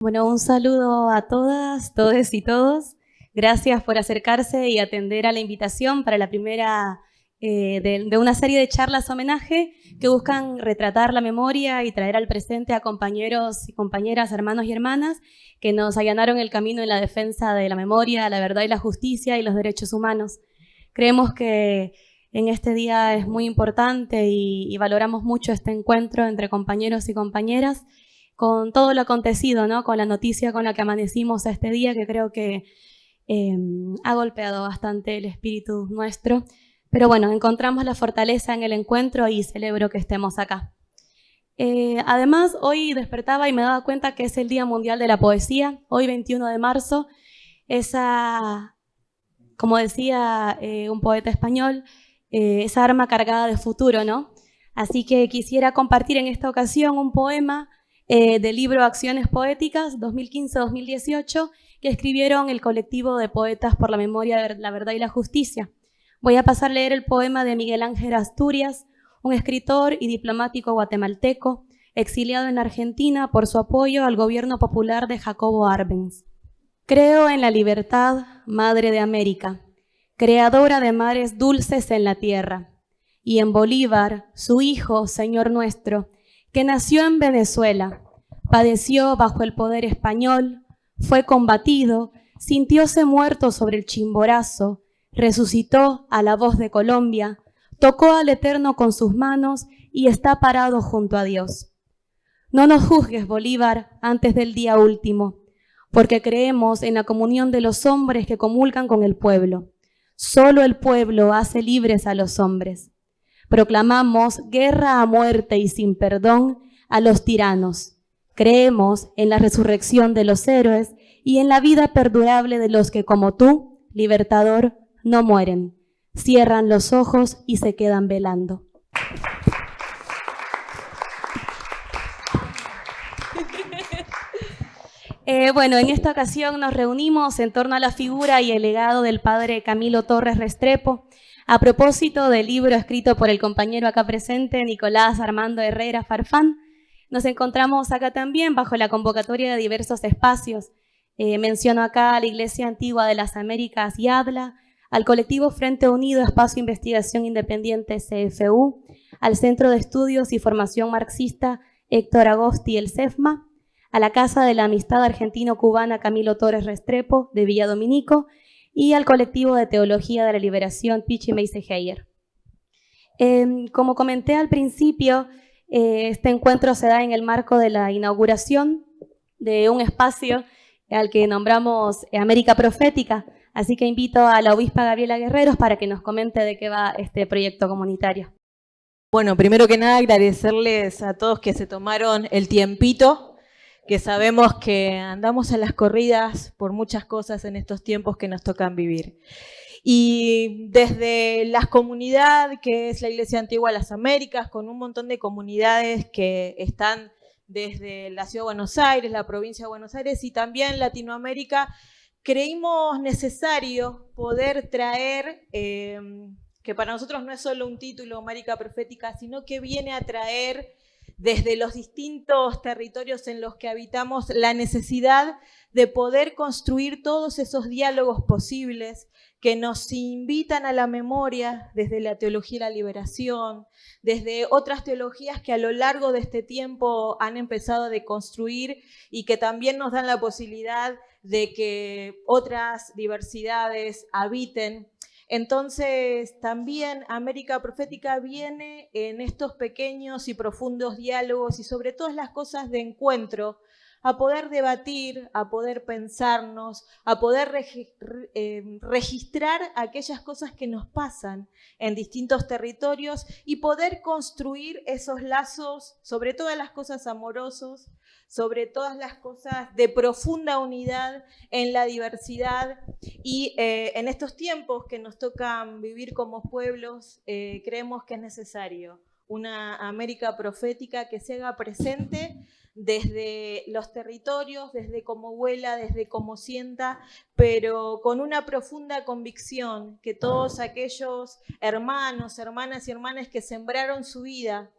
Bueno, un saludo a todas, todes y todos. Gracias por acercarse y atender a la invitación para la primera de una serie de charlas homenaje que buscan retratar la memoria y traer al presente a compañeros y compañeras, hermanos y hermanas que nos allanaron el camino en la defensa de la memoria, la verdad y la justicia y los derechos humanos. Creemos que en este día es muy importante y valoramos mucho este encuentro entre compañeros y compañeras con todo lo acontecido, ¿no? Con la noticia con la que amanecimos este día, que creo que ha golpeado bastante el espíritu nuestro. Pero bueno, encontramos la fortaleza en el encuentro y celebro que estemos acá. Además, hoy despertaba y me daba cuenta que es el Día Mundial de la Poesía, hoy 21 de marzo, como decía un poeta español, esa arma cargada de futuro, ¿no? Así que quisiera compartir en esta ocasión un poema del libro Acciones Poéticas 2015-2018 que escribieron el colectivo de poetas por la memoria, la verdad y la justicia. Voy a pasar a leer el poema de Miguel Ángel Asturias, un escritor y diplomático guatemalteco, exiliado en Argentina por su apoyo al gobierno popular de Jacobo Arbenz. Creo en la libertad, madre de América, creadora de mares dulces en la tierra, y en Bolívar, su hijo, Señor nuestro, que nació en Venezuela, padeció bajo el poder español, fue combatido, sintióse muerto sobre el Chimborazo, resucitó a la voz de Colombia, tocó al Eterno con sus manos y está parado junto a Dios. No nos juzgues, Bolívar, antes del día último, porque creemos en la comunión de los hombres que comulgan con el pueblo. Solo el pueblo hace libres a los hombres. Proclamamos guerra a muerte y sin perdón a los tiranos. Creemos en la resurrección de los héroes y en la vida perdurable de los que, como tú, libertador, no mueren. Cierran los ojos y se quedan velando. Bueno, en esta ocasión nos reunimos en torno a la figura y el legado del padre Camilo Torres Restrepo, a propósito del libro escrito por el compañero acá presente, Nicolás Armando Herrera Farfán. Nos encontramos acá también bajo la convocatoria de diversos espacios. Menciono acá a la Iglesia Antigua de las Américas y ADLA, al colectivo Frente Unido Espacio Investigación Independiente CFU, al Centro de Estudios y Formación Marxista Héctor Agosti, el CEFMA, a la Casa de la Amistad Argentino-Cubana Camilo Torres Restrepo de Villa Dominico y al colectivo de Teología de la Liberación Pichi Meisegeyer. Como comenté al principio, este encuentro se da en el marco de la inauguración de un espacio al que nombramos América Profética, así que invito a la obispa Gabriela Guerreros para que nos comente de qué va este proyecto comunitario. Bueno, primero que nada agradecerles a todos que se tomaron el tiempito, que sabemos que andamos a las corridas por muchas cosas en estos tiempos que nos tocan vivir. Y desde la comunidad, que es la Iglesia Antigua de las Américas, con un montón de comunidades que están desde la Ciudad de Buenos Aires, la provincia de Buenos Aires y también Latinoamérica, creímos necesario poder traer, que para nosotros no es solo un título, América Profética, sino que viene a traer desde los distintos territorios en los que habitamos la necesidad de poder construir todos esos diálogos posibles que nos invitan a la memoria desde la teología de la liberación, desde otras teologías que a lo largo de este tiempo han empezado a deconstruir y que también nos dan la posibilidad de que otras diversidades habiten. Entonces, también América Profética viene en estos pequeños y profundos diálogos y sobre todas las cosas de encuentro, a poder debatir, a poder pensarnos, a poder registrar aquellas cosas que nos pasan en distintos territorios y poder construir esos lazos, sobre todas las cosas amorosos, sobre todas las cosas de profunda unidad en la diversidad y en estos tiempos que nos tocan vivir como pueblos, creemos que es necesario una América profética que se haga presente desde los territorios, desde cómo vuela, desde cómo sienta, pero con una profunda convicción que todos aquellos hermanos, hermanas y hermanas que sembraron su vida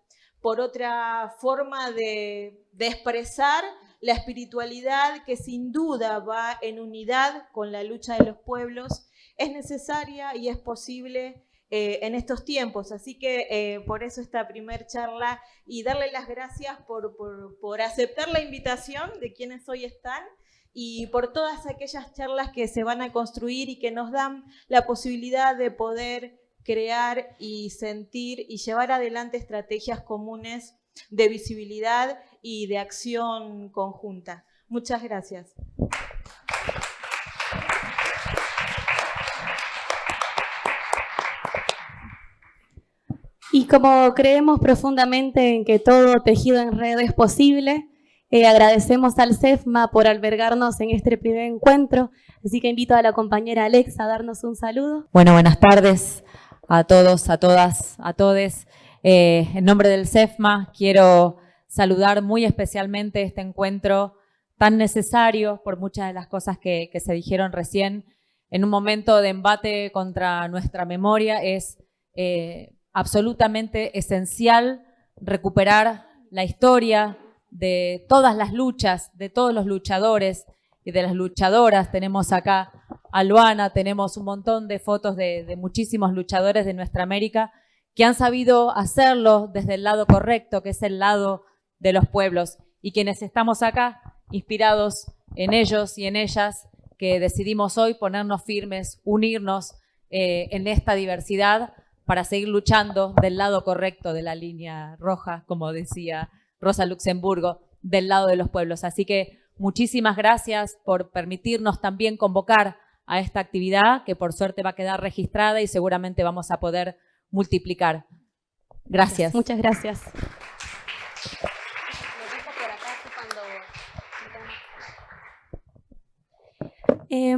por otra forma de expresar la espiritualidad que sin duda va en unidad con la lucha de los pueblos, es necesaria y es posible en estos tiempos. Así que por eso esta primer charla y darle las gracias por aceptar la invitación de quienes hoy están y por todas aquellas charlas que se van a construir y que nos dan la posibilidad de poder crear y sentir y llevar adelante estrategias comunes de visibilidad y de acción conjunta. Muchas gracias. Y como creemos profundamente en que todo tejido en red es posible, agradecemos al CEFMA por albergarnos en este primer encuentro, así que invito a la compañera Alexa a darnos un saludo. Bueno, buenas tardes a todos, a todas, a todes. En nombre del CEFMA quiero saludar muy especialmente este encuentro tan necesario por muchas de las cosas que se dijeron recién. En un momento de embate contra nuestra memoria es absolutamente esencial recuperar la historia de todas las luchas, de todos los luchadores y de las luchadoras. Tenemos acá a Luana, tenemos un montón de fotos de muchísimos luchadores de nuestra América que han sabido hacerlo desde el lado correcto, que es el lado de los pueblos. Y quienes estamos acá, inspirados en ellos y en ellas, que decidimos hoy ponernos firmes, unirnos en esta diversidad para seguir luchando del lado correcto de la línea roja, como decía Rosa Luxemburgo, del lado de los pueblos. Así que muchísimas gracias por permitirnos también convocar a esta actividad, que por suerte va a quedar registrada y seguramente vamos a poder multiplicar. Gracias. Muchas gracias.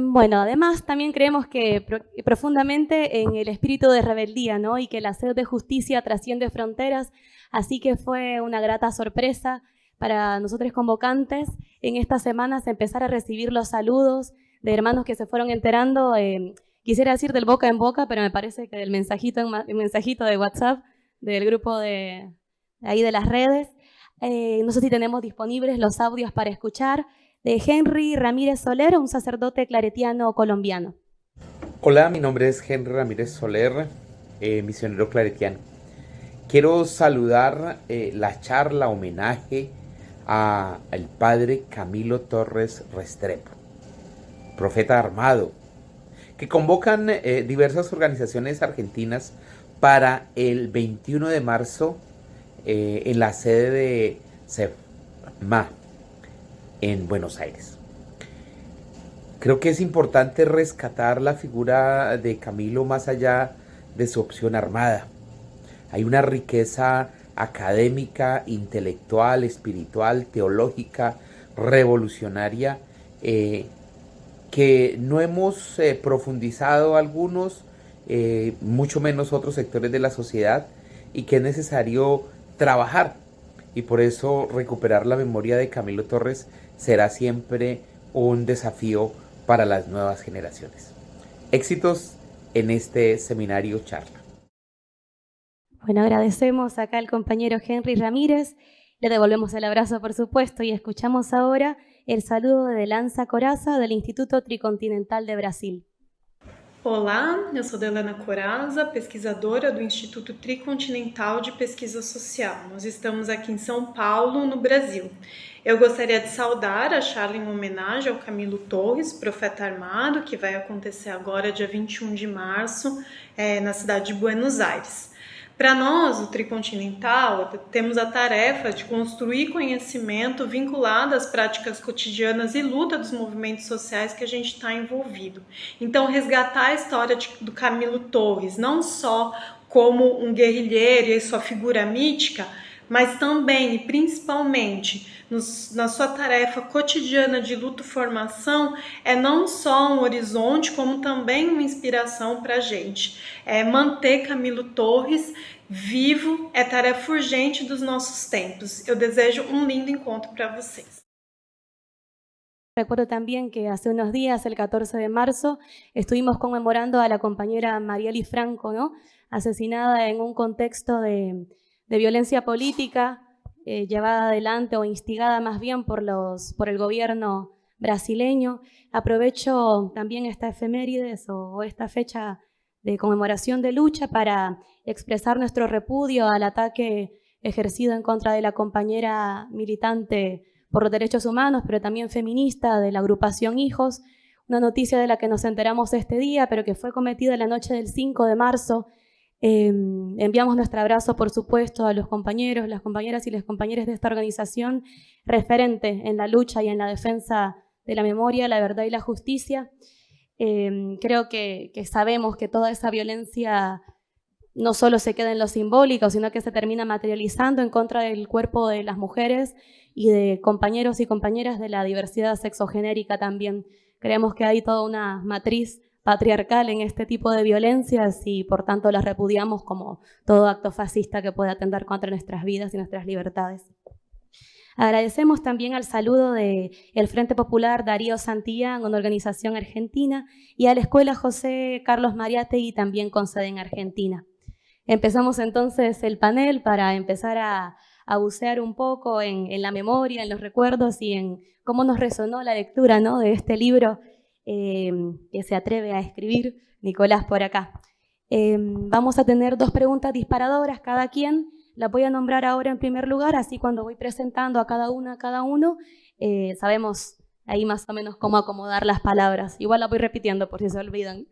Bueno, además también creemos que profundamente en el espíritu de rebeldía, ¿no? Y que la sed de justicia trasciende fronteras, así que fue una grata sorpresa para nosotros convocantes en estas semanas empezar a recibir los saludos de hermanos que se fueron enterando, quisiera decir del boca en boca, pero me parece que del mensajito de WhatsApp del grupo de ahí de las redes. No sé si tenemos disponibles los audios para escuchar, de Henry Ramírez Soler, un sacerdote claretiano colombiano. Hola, mi nombre es Henry Ramírez Soler, misionero claretiano. Quiero saludar la charla homenaje al padre Camilo Torres Restrepo, profeta armado, que convocan diversas organizaciones argentinas para el 21 de marzo en la sede de CEFMA en Buenos Aires. Creo que es importante rescatar la figura de Camilo más allá de su opción armada. Hay una riqueza académica, intelectual, espiritual, teológica, revolucionaria que no hemos profundizado algunos, mucho menos otros sectores de la sociedad, y que es necesario trabajar. Y por eso recuperar la memoria de Camilo Torres será siempre un desafío para las nuevas generaciones. Éxitos en este seminario charla. Bueno, agradecemos acá al compañero Henry Ramírez, le devolvemos el abrazo por supuesto y escuchamos ahora el saludo de Delanza Coraza del Instituto Tricontinental de Brasil. Olá, eu sou Delana Coraza, pesquisadora do Instituto Tricontinental de Pesquisa Social. Nós estamos aqui em São Paulo, no Brasil. Eu gostaria de saudar a charla em homenagem ao Camilo Torres, profeta armado, que vai acontecer agora, dia 21 de março, na cidade de Buenos Aires. Para nós, o Tricontinental, temos a tarefa de construir conhecimento vinculado às práticas cotidianas e luta dos movimentos sociais que a gente está envolvido. Então, resgatar a história do Camilo Torres, não só como um guerrilheiro e sua figura mítica, mas também e principalmente na sua tarefa cotidiana de luta e formação, é não só um horizonte, como também uma inspiração para a gente. Manter Camilo Torres vivo é tarefa urgente dos nossos tempos. Eu desejo um lindo encontro para vocês. Recuerdo también que hace unos días, el 14 de marzo, estuvimos conmemorando a la compañera Marielle Franco, ¿no? Asesinada en un contexto de violencia política, llevada adelante o instigada más bien por el gobierno brasileño. Aprovecho también esta efemérides o esta fecha de conmemoración de lucha para expresar nuestro repudio al ataque ejercido en contra de la compañera militante por los derechos humanos, pero también feminista de la agrupación Hijos, una noticia de la que nos enteramos este día, pero que fue cometida la noche del 5 de marzo. Enviamos nuestro abrazo, por supuesto, a los compañeros, las compañeras y los compañeros de esta organización referente en la lucha y en la defensa de la memoria, la verdad y la justicia. Creo que sabemos que toda esa violencia no solo se queda en lo simbólico, sino que se termina materializando en contra del cuerpo de las mujeres y de compañeros y compañeras de la diversidad sexogenérica también. Creemos que hay toda una matriz patriarcal en este tipo de violencias y por tanto las repudiamos como todo acto fascista que pueda atentar contra nuestras vidas y nuestras libertades. Agradecemos también al saludo del Frente Popular Darío Santillán, una organización argentina, y a la Escuela José Carlos Mariátegui, también con sede en Argentina. Empezamos entonces el panel para empezar a bucear un poco en la memoria, en los recuerdos y en cómo nos resonó la lectura, ¿no?, de este libro que se atreve a escribir Nicolás por acá. Vamos a tener 2 preguntas disparadoras cada quien. La voy a nombrar ahora en primer lugar, así cuando voy presentando a cada uno, sabemos ahí más o menos cómo acomodar las palabras. Igual la voy repitiendo por si se olvidan.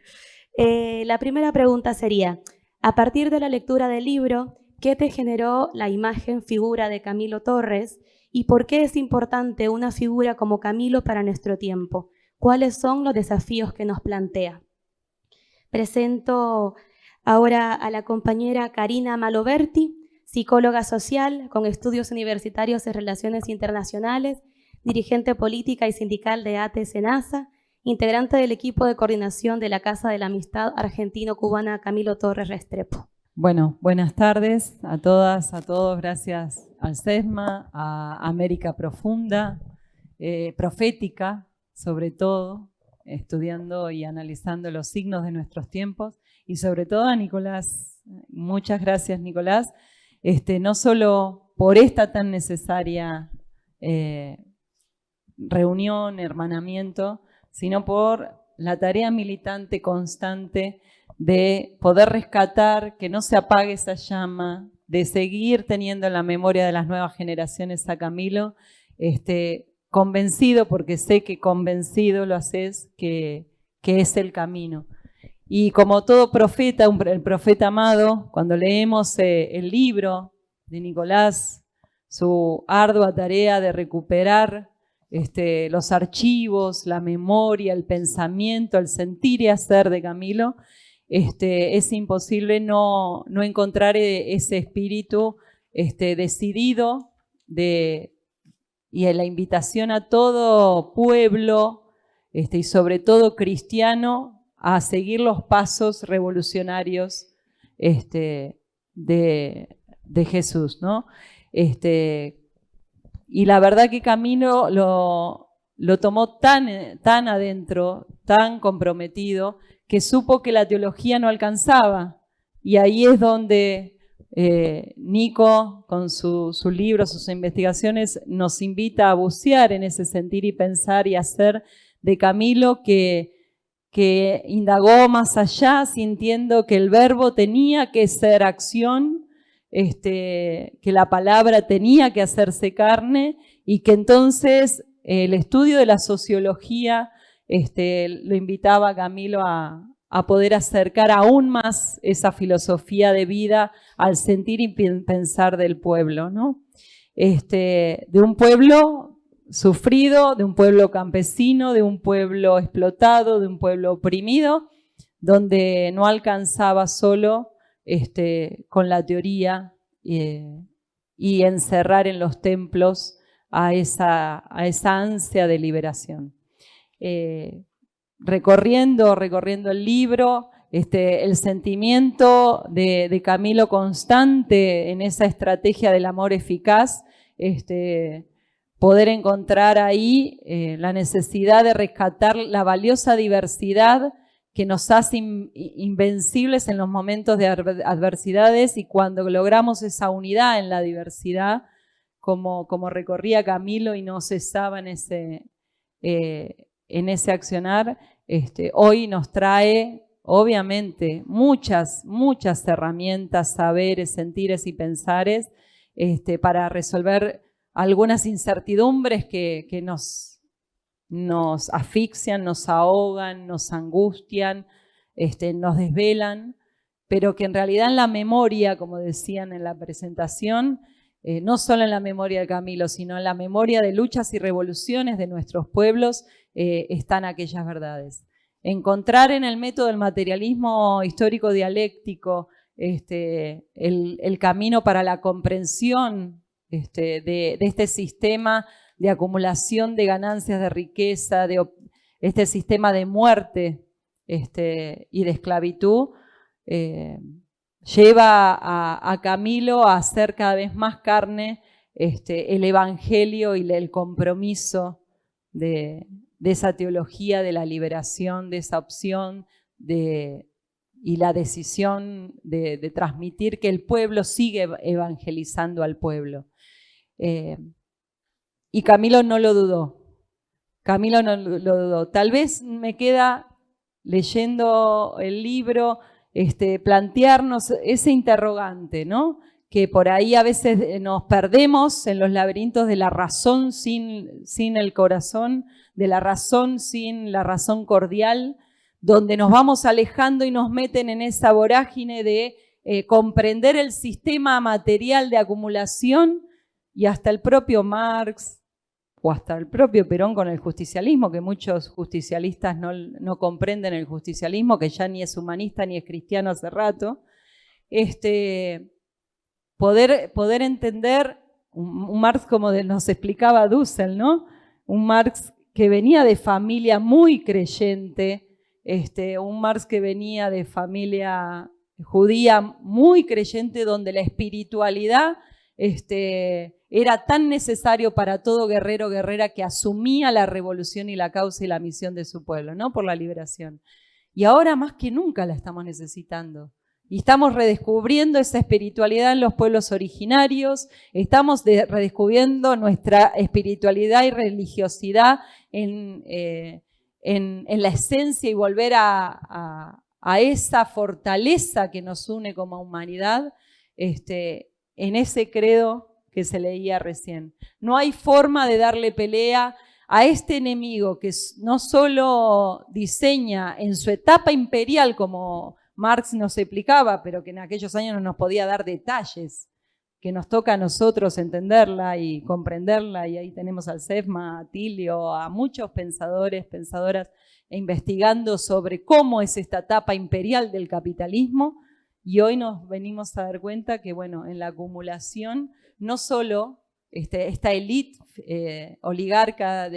La primera pregunta sería, a partir de la lectura del libro, ¿qué te generó la imagen, figura de Camilo Torres? ¿Y por qué es importante una figura como Camilo para nuestro tiempo? ¿Cuáles son los desafíos que nos plantea? Presento ahora a la compañera Karina Maloberti, psicóloga social con estudios universitarios en Relaciones Internacionales, dirigente política y sindical de ATE-SENASA, integrante del equipo de coordinación de la Casa de la Amistad Argentino-Cubana Camilo Torres Restrepo. Bueno, buenas tardes a todas, a todos. Gracias al CESMA, a América Profunda, Profética, sobre todo, estudiando y analizando los signos de nuestros tiempos, y sobre todo a Nicolás. Muchas gracias, Nicolás, no solo por esta tan necesaria reunión, hermanamiento, sino por la tarea militante constante de poder rescatar, que no se apague esa llama, de seguir teniendo en la memoria de las nuevas generaciones a Camilo, convencido, porque sé que convencido lo haces, que es el camino. Y como todo profeta, el profeta amado, cuando leemos el libro de Nicolás, su ardua tarea de recuperar los archivos, la memoria, el pensamiento, el sentir y hacer de Camilo, es imposible no encontrar ese espíritu decidido y la invitación a todo pueblo y sobre todo cristiano a seguir los pasos revolucionarios de Jesús, ¿no? Y la verdad que Camilo lo tomó tan adentro, tan comprometido, que supo que la teología no alcanzaba. Y ahí es donde Nico, con su libro, sus investigaciones, nos invita a bucear en ese sentir y pensar y hacer de Camilo que indagó más allá, sintiendo que el verbo tenía que ser acción, que la palabra tenía que hacerse carne, y que entonces el estudio de la sociología lo invitaba a Camilo a poder acercar aún más esa filosofía de vida al sentir y pensar del pueblo, ¿no? De un pueblo sufrido, de un pueblo campesino, de un pueblo explotado, de un pueblo oprimido, donde no alcanzaba solo con la teoría y encerrar en los templos a esa ansia de liberación. Recorriendo el libro, el sentimiento de Camilo constante en esa estrategia del amor eficaz, poder encontrar ahí la necesidad de rescatar la valiosa diversidad que nos hace invencibles en los momentos de adversidades, y cuando logramos esa unidad en la diversidad, como recorría Camilo y no cesaba en ese accionar, hoy nos trae, obviamente, muchas herramientas, saberes, sentires y pensares para resolver algunas incertidumbres que nos asfixian, nos ahogan, nos angustian, nos desvelan, pero que en realidad en la memoria, como decían en la presentación, no solo en la memoria de Camilo, sino en la memoria de luchas y revoluciones de nuestros pueblos, están aquellas verdades. Encontrar en el método del materialismo histórico dialéctico el camino para la comprensión de este sistema de acumulación de ganancias de riqueza, de este sistema de muerte y de esclavitud, lleva a Camilo a hacer cada vez más carne el evangelio y el compromiso de esa teología de la liberación, de esa opción y la decisión de transmitir que el pueblo sigue evangelizando al pueblo. Y Camilo no lo dudó. Camilo no lo dudó. Tal vez me queda, leyendo el libro, plantearnos ese interrogante, ¿no? Que por ahí a veces nos perdemos en los laberintos de la razón sin el corazón, de la razón sin la razón cordial, donde nos vamos alejando y nos meten en esa vorágine de comprender el sistema material de acumulación, y hasta el propio Marx o hasta el propio Perón con el justicialismo, que muchos justicialistas no comprenden el justicialismo, que ya ni es humanista ni es cristiano hace rato, poder entender un Marx como nos explicaba Dussel, ¿no? Un Marx que venía de familia muy creyente, un Marx que venía de familia judía muy creyente, donde la espiritualidad era tan necesario para todo guerrero o guerrera que asumía la revolución y la causa y la misión de su pueblo, ¿no? Por la liberación. Y ahora más que nunca la estamos necesitando. Y estamos redescubriendo esa espiritualidad en los pueblos originarios, estamos redescubriendo nuestra espiritualidad y religiosidad en la esencia y volver a esa fortaleza que nos une como humanidad, en ese credo que se leía recién. No hay forma de darle pelea a este enemigo que no solo diseña en su etapa imperial, como Marx nos explicaba, pero que en aquellos años no nos podía dar detalles, que nos toca a nosotros entenderla y comprenderla, y ahí tenemos al Sefma, a Tilio, a muchos pensadores, pensadoras, investigando sobre cómo es esta etapa imperial del capitalismo, y hoy nos venimos a dar cuenta que, bueno, en la acumulación, no solo esta élite oligarca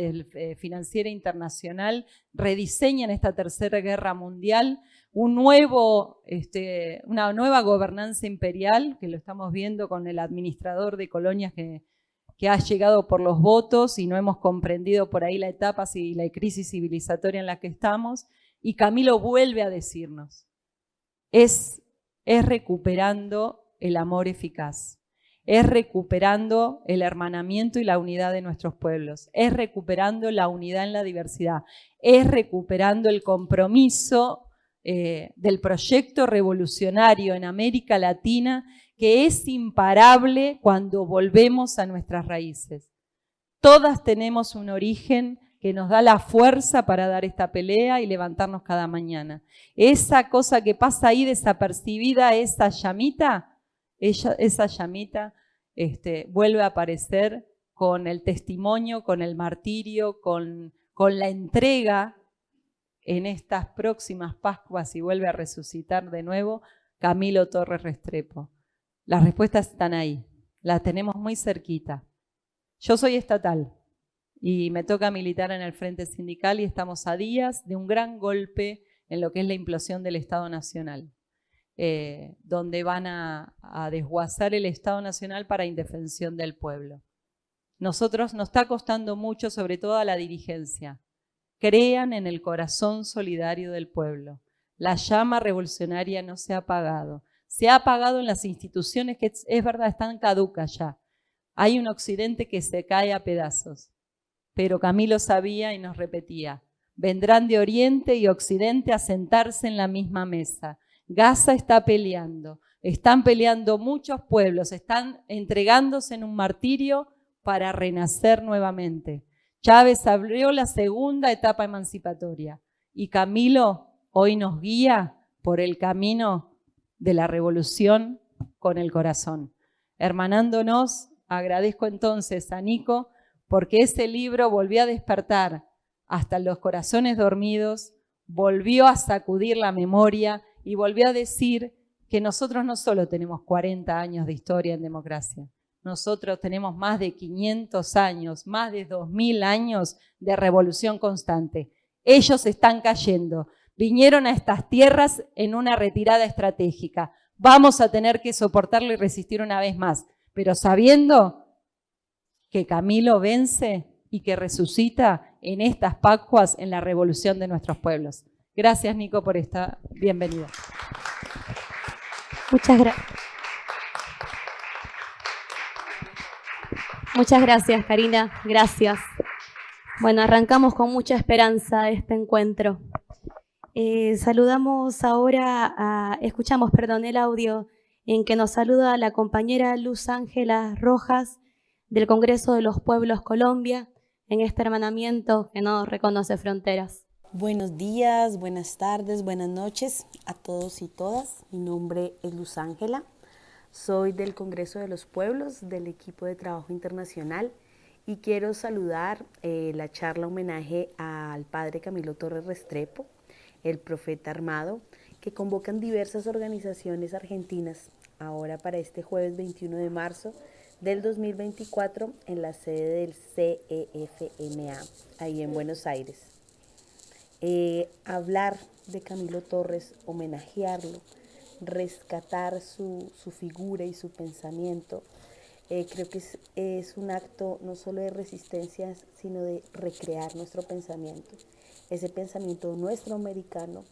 financiera internacional rediseña en esta tercera guerra mundial una nueva gobernanza imperial, que lo estamos viendo con el administrador de colonias que ha llegado por los votos y no hemos comprendido por ahí la etapa y la crisis civilizatoria en la que estamos. Y Camilo vuelve a decirnos, es recuperando el amor eficaz, es recuperando el hermanamiento y la unidad de nuestros pueblos, es recuperando la unidad en la diversidad, es recuperando el compromiso del proyecto revolucionario en América Latina, que es imparable cuando volvemos a nuestras raíces. Todas tenemos un origen que nos da la fuerza para dar esta pelea y levantarnos cada mañana. Esa cosa que pasa ahí desapercibida, esa llamita vuelve a aparecer con el testimonio, con el martirio, con la entrega en estas próximas Pascuas, y vuelve a resucitar de nuevo Camilo Torres Restrepo. Las respuestas están ahí, las tenemos muy cerquita. Yo soy estatal y me toca militar en el Frente Sindical, y estamos a días de un gran golpe en lo que es la implosión del Estado Nacional, donde van a desguazar el Estado Nacional para indefensión del pueblo. Nos está costando mucho, sobre todo a la dirigencia. Crean en el corazón solidario del pueblo. La llama revolucionaria no se ha apagado. Se ha apagado en las instituciones que es verdad, están caducas ya. Hay un occidente que se cae a pedazos. Pero Camilo sabía y nos repetía, vendrán de oriente y occidente a sentarse en la misma mesa. Gaza está peleando, están peleando muchos pueblos, están entregándose en un martirio para renacer nuevamente. Chávez abrió la segunda etapa emancipatoria y Camilo hoy nos guía por el camino de la revolución con el corazón. Hermanándonos, agradezco entonces a Nico porque ese libro volvió a despertar hasta los corazones dormidos, volvió a sacudir la memoria y volvió a decir que nosotros no solo tenemos 40 años de historia en democracia, nosotros tenemos más de 500 años, más de 2000 años de revolución constante. Ellos están cayendo, vinieron a estas tierras en una retirada estratégica. Vamos a tener que soportarlo y resistir una vez más, pero sabiendo que Camilo vence y que resucita en estas Pascuas en la revolución de nuestros pueblos. Gracias, Nico, por esta bienvenida. Muchas gracias, Karina. Gracias. Bueno, arrancamos con mucha esperanza este encuentro. Escuchamos el audio en que nos saluda la compañera Luz Ángela Rojas del Congreso de los Pueblos Colombia, en este hermanamiento que no reconoce fronteras. Buenos días, buenas tardes, buenas noches a todos y todas. Mi nombre es Luz Ángela, soy del Congreso de los Pueblos, del equipo de trabajo internacional, y quiero saludar la charla homenaje al padre Camilo Torres Restrepo, el profeta armado, que convocan diversas organizaciones argentinas ahora para este jueves 21 de marzo del 2024 en la sede del CEFMA, ahí en Buenos Aires. Hablar de Camilo Torres, homenajearlo, rescatar su figura y su pensamiento, creo que es un acto no solo de resistencia, sino de recrear nuestro pensamiento, ese pensamiento nuestro americano,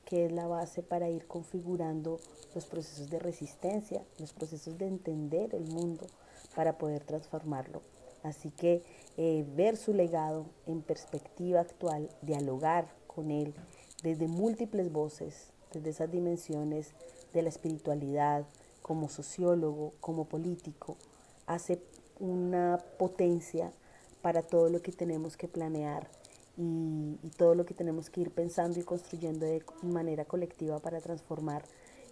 que es la base para ir configurando los procesos de resistencia, los procesos de entender el mundo para poder transformarlo. Así que ver su legado en perspectiva actual, dialogar con él desde múltiples voces, desde esas dimensiones de la espiritualidad, como sociólogo, como político, hace una potencia para todo lo que tenemos que planear y todo lo que tenemos que ir pensando y construyendo de manera colectiva para transformar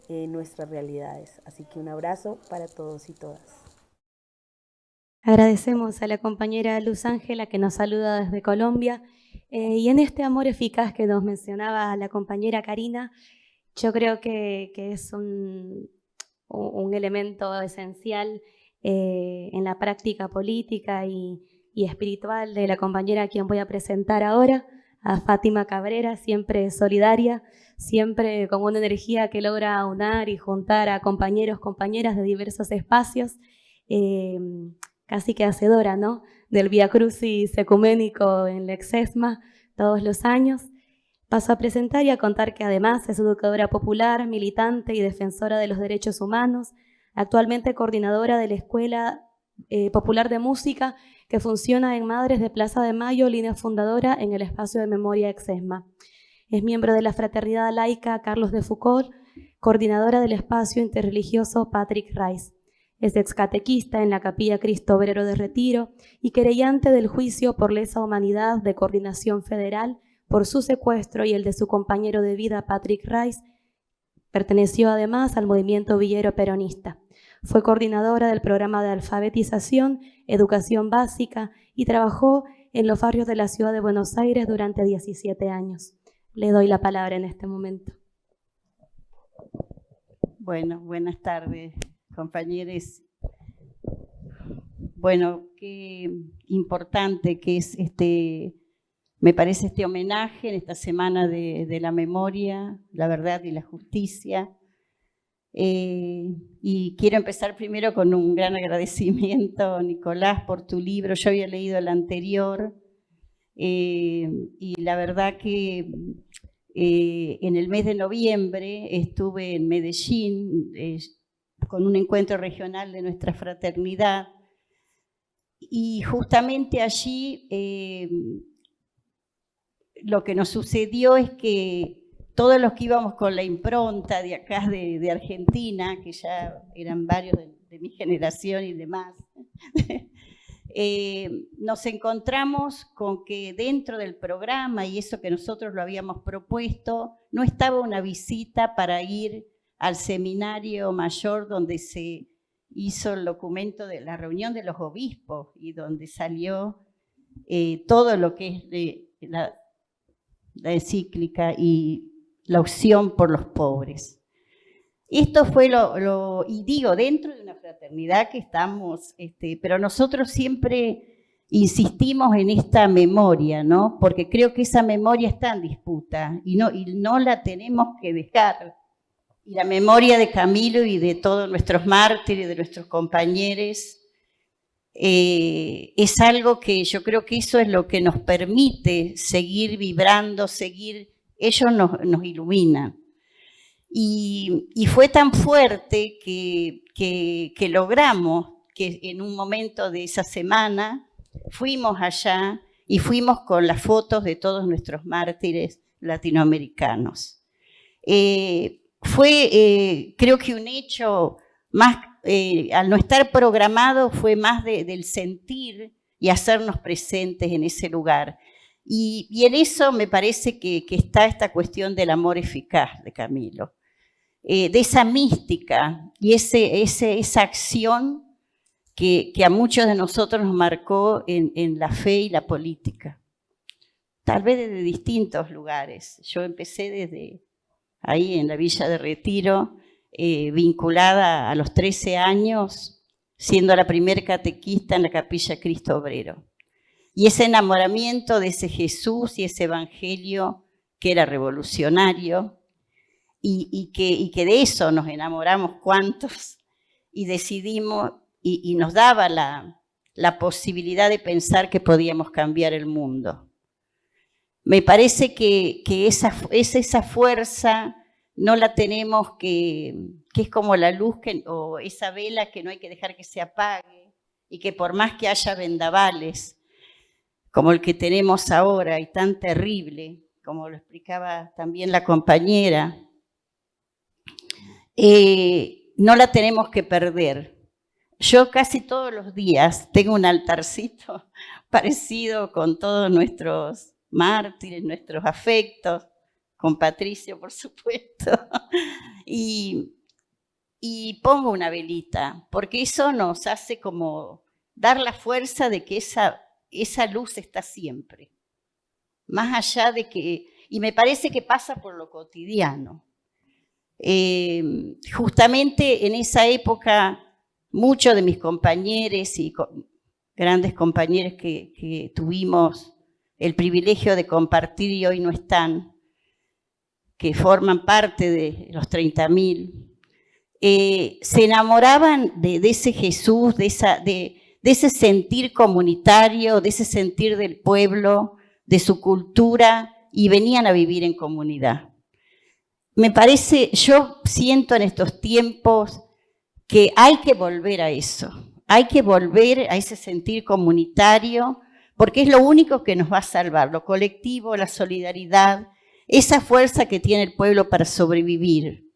nuestras realidades. Así que un abrazo para todos y todas. Agradecemos a la compañera Luz Ángela que nos saluda desde Colombia, y en este amor eficaz que nos mencionaba la compañera Karina, yo creo que es un elemento esencial en la práctica política y espiritual de la compañera a quien voy a presentar ahora, a Fátima Cabrera, siempre solidaria, siempre con una energía que logra aunar y juntar a compañeros, compañeras de diversos espacios, casi que hacedora, ¿no?, del Vía Crucis ecuménico en la Exesma todos los años. Paso a presentar y a contar que además es educadora popular, militante y defensora de los derechos humanos, actualmente coordinadora de la Escuela Popular de Música que funciona en Madres de Plaza de Mayo, línea fundadora en el espacio de memoria Exesma. Es miembro de la Fraternidad Laica Carlos de Foucault, coordinadora del espacio interreligioso Patrick Rice. Es excatequista en la Capilla Cristo Obrero de Retiro y querellante del juicio por lesa humanidad de Coordinación Federal por su secuestro y el de su compañero de vida Patrick Rice. Perteneció además al movimiento villero peronista. Fue coordinadora del programa de alfabetización, educación básica y trabajó en los barrios de la ciudad de Buenos Aires durante 17 años. Le doy la palabra en este momento. Bueno, buenas tardes, compañeros. Bueno, qué importante que es me parece este homenaje en esta semana de la memoria, la verdad y la justicia. Y quiero empezar primero con un gran agradecimiento, Nicolás, por tu libro. Yo había leído el anterior y la verdad que en el mes de noviembre estuve en Medellín con un encuentro regional de nuestra fraternidad Y justamente allí lo que nos sucedió es que todos los que íbamos con la impronta de acá de Argentina, que ya eran varios de mi generación y demás, nos encontramos con que dentro del programa, y eso que nosotros lo habíamos propuesto, no estaba una visita para ir al seminario mayor donde se hizo el documento de la reunión de los obispos y donde salió todo lo que es la encíclica y la opción por los pobres. Esto fue y digo, dentro de una fraternidad que estamos, pero nosotros siempre insistimos en esta memoria, ¿no? Porque creo que esa memoria está en disputa y no la tenemos que dejar. Y la memoria de Camilo y de todos nuestros mártires, de nuestros compañeros, es algo que yo creo que eso es lo que nos permite seguir vibrando, ellos nos iluminan. Y fue tan fuerte que logramos que en un momento de esa semana fuimos allá y fuimos con las fotos de todos nuestros mártires latinoamericanos. Fue, creo que un hecho más, al no estar programado, fue más del sentir y hacernos presentes en ese lugar. Y en eso me parece que está esta cuestión del amor eficaz de Camilo, de esa mística y esa acción que a muchos de nosotros nos marcó en la fe y la política. Tal vez desde distintos lugares. Yo empecé desde ahí en la Villa de Retiro, vinculada a los 13 años, siendo la primer catequista en la Capilla Cristo Obrero. Y ese enamoramiento de ese Jesús y ese evangelio que era revolucionario, y que de eso nos enamoramos cuantos, y decidimos, y nos daba la posibilidad de pensar que podíamos cambiar el mundo. Me parece que esa fuerza no la tenemos, que es como la luz o esa vela que no hay que dejar que se apague, y que por más que haya vendavales, como el que tenemos ahora y tan terrible, como lo explicaba también la compañera, no la tenemos que perder. Yo casi todos los días tengo un altarcito parecido con todos nuestros mártires, nuestros afectos, con Patricio, por supuesto, y pongo una velita, porque eso nos hace como dar la fuerza de que esa luz está siempre, más allá de que, y me parece que pasa por lo cotidiano. Justamente en esa época, muchos de mis compañeros y grandes compañeros que tuvimos el privilegio de compartir y hoy no están, que forman parte de los 30.000, se enamoraban de ese Jesús, de ese sentir comunitario, de ese sentir del pueblo, de su cultura, y venían a vivir en comunidad. Me parece, yo siento en estos tiempos que hay que volver a eso, hay que volver a ese sentir comunitario, porque es lo único que nos va a salvar, lo colectivo, la solidaridad, esa fuerza que tiene el pueblo para sobrevivir.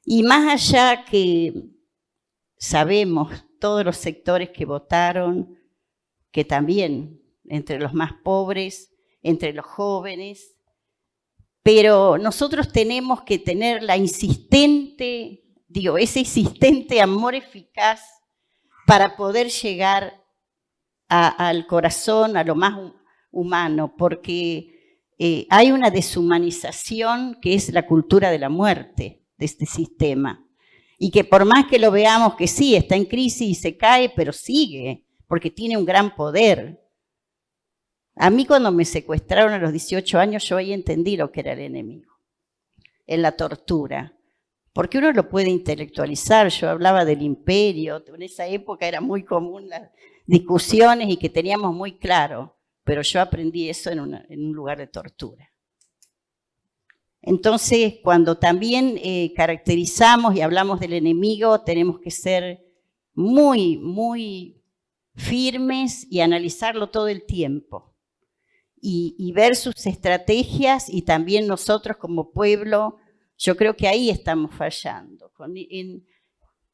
Y más allá que sabemos todos los sectores que votaron, que también entre los más pobres, entre los jóvenes, pero nosotros tenemos que tener ese insistente amor eficaz para poder llegar al corazón, a lo más humano, porque hay una deshumanización que es la cultura de la muerte de este sistema, y que por más que lo veamos que sí, está en crisis y se cae, pero sigue, porque tiene un gran poder. A mí cuando me secuestraron a los 18 años, yo ahí entendí lo que era el enemigo, en la tortura, porque uno lo puede intelectualizar. Yo hablaba del imperio, en esa época era muy común las discusiones y que teníamos muy claro, pero yo aprendí eso en un lugar de tortura. Entonces, cuando también caracterizamos y hablamos del enemigo, tenemos que ser muy, muy firmes y analizarlo todo el tiempo. Y ver sus estrategias, y también nosotros como pueblo, yo creo que ahí estamos fallando.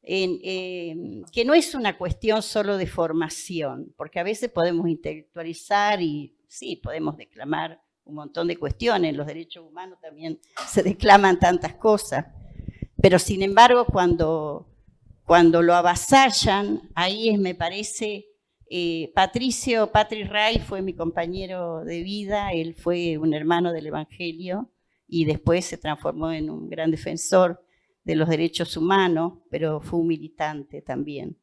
Que no es una cuestión solo de formación, porque a veces podemos intelectualizar y sí, podemos declamar un montón de cuestiones, en los derechos humanos también se declaman tantas cosas, pero sin embargo cuando lo avasallan, ahí me parece, Patrick Ray fue mi compañero de vida, él fue un hermano del Evangelio y después se transformó en un gran defensor de los derechos humanos, pero fue un militante también.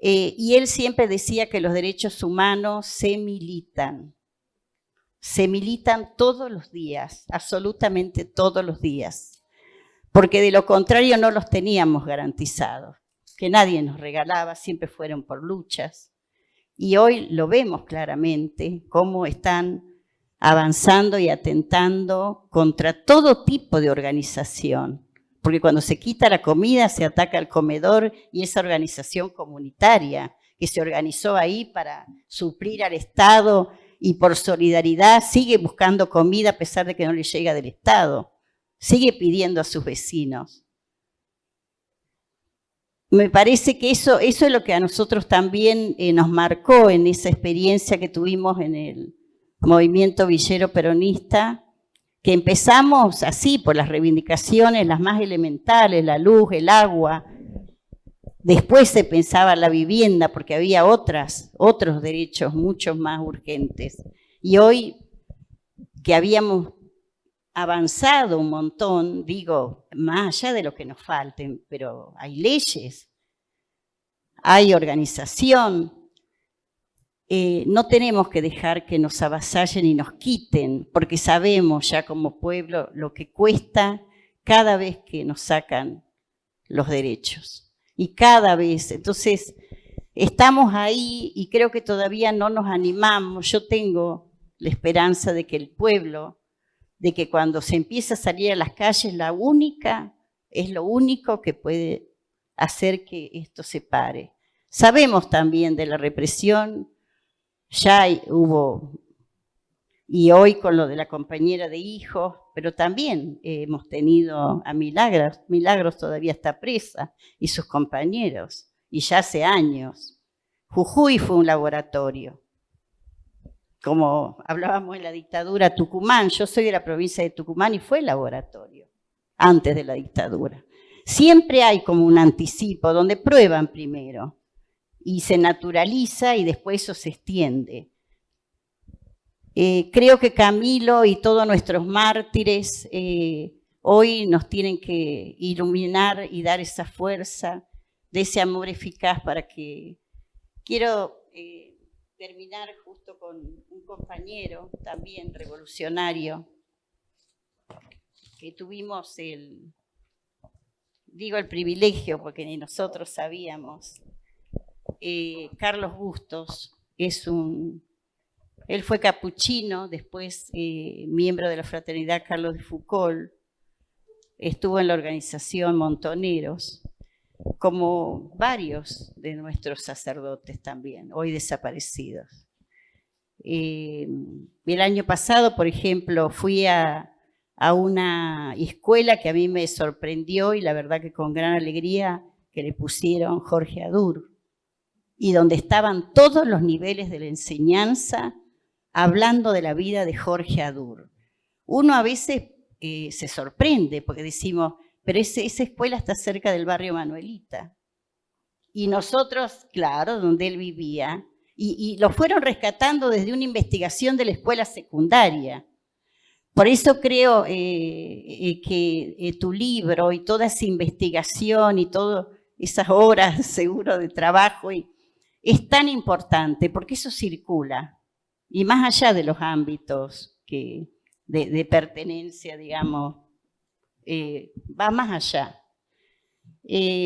Y él siempre decía que los derechos humanos se militan todos los días, absolutamente todos los días, porque de lo contrario no los teníamos garantizados, que nadie nos regalaba, siempre fueron por luchas, y hoy lo vemos claramente, cómo están avanzando y atentando contra todo tipo de organización, porque cuando se quita la comida se ataca al comedor y esa organización comunitaria que se organizó ahí para suplir al Estado y por solidaridad sigue buscando comida a pesar de que no le llega del Estado, sigue pidiendo a sus vecinos. Me parece que eso es lo que a nosotros también nos marcó en esa experiencia que tuvimos en el movimiento villero peronista, que empezamos así por las reivindicaciones, las más elementales, la luz, el agua. Después se pensaba en la vivienda porque había otros derechos mucho más urgentes. Y hoy que habíamos avanzado un montón, digo, más allá de lo que nos falten, pero hay leyes, hay organización. No tenemos que dejar que nos avasallen y nos quiten, porque sabemos ya como pueblo lo que cuesta cada vez que nos sacan los derechos. Y cada vez, entonces, estamos ahí y creo que todavía no nos animamos. Yo tengo la esperanza de que el pueblo, de que cuando se empieza a salir a las calles, es lo único que puede hacer que esto se pare. Sabemos también de la represión, ya hubo, y hoy con lo de la compañera de hijos, pero también hemos tenido a Milagros todavía está presa, y sus compañeros, y ya hace años. Jujuy fue un laboratorio. Como hablábamos en la dictadura, Tucumán, yo soy de la provincia de Tucumán y fue laboratorio, antes de la dictadura. Siempre hay como un anticipo donde prueban primero, y se naturaliza y después eso se extiende. Creo que Camilo y todos nuestros mártires hoy nos tienen que iluminar y dar esa fuerza de ese amor eficaz para que... Quiero terminar justo con un compañero también revolucionario que tuvimos el privilegio, porque ni nosotros sabíamos. Carlos Bustos él fue capuchino, después miembro de la fraternidad Carlos de Foucault, estuvo en la organización Montoneros, como varios de nuestros sacerdotes también, hoy desaparecidos. El año pasado, por ejemplo, fui a una escuela que a mí me sorprendió y la verdad que con gran alegría, que le pusieron Jorge Adur, y donde estaban todos los niveles de la enseñanza hablando de la vida de Jorge Adur. Uno a veces se sorprende porque decimos, pero esa escuela está cerca del barrio Manuelita. Y nosotros, claro, donde él vivía, y lo fueron rescatando desde una investigación de la escuela secundaria. Por eso creo que tu libro y toda esa investigación y todas esas horas seguro de trabajo es tan importante porque eso circula. Y más allá de los ámbitos de pertenencia, digamos, va más allá.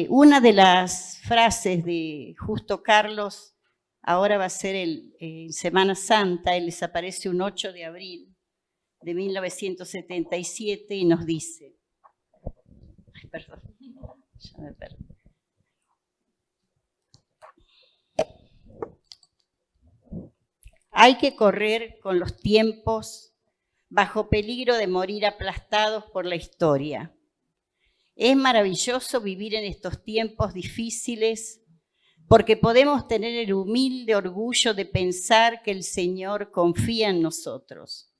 Una de las frases de Justo Carlos, ahora va a ser en Semana Santa, él desaparece un 8 de abril de 1977 y nos dice, perdón, ya me perdí. Hay que correr con los tiempos bajo peligro de morir aplastados por la historia. Es maravilloso vivir en estos tiempos difíciles porque podemos tener el humilde orgullo de pensar que el Señor confía en nosotros.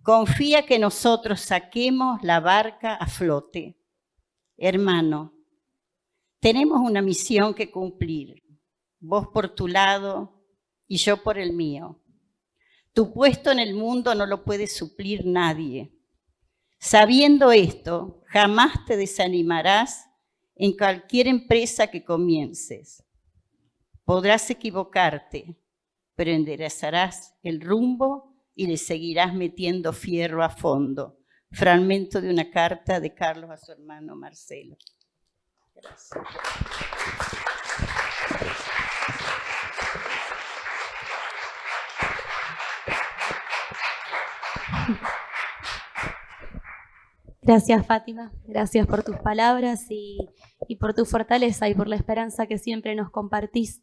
Confía que nosotros saquemos la barca a flote. Hermano, tenemos una misión que cumplir, vos por tu lado y yo por el mío. Tu puesto en el mundo no lo puede suplir nadie. Sabiendo esto, jamás te desanimarás en cualquier empresa que comiences. Podrás equivocarte, pero enderezarás el rumbo y le seguirás metiendo fierro a fondo. Fragmento de una carta de Carlos a su hermano Marcelo. Gracias. Gracias, Fátima. Gracias por tus palabras y por tu fortaleza y por la esperanza que siempre nos compartís.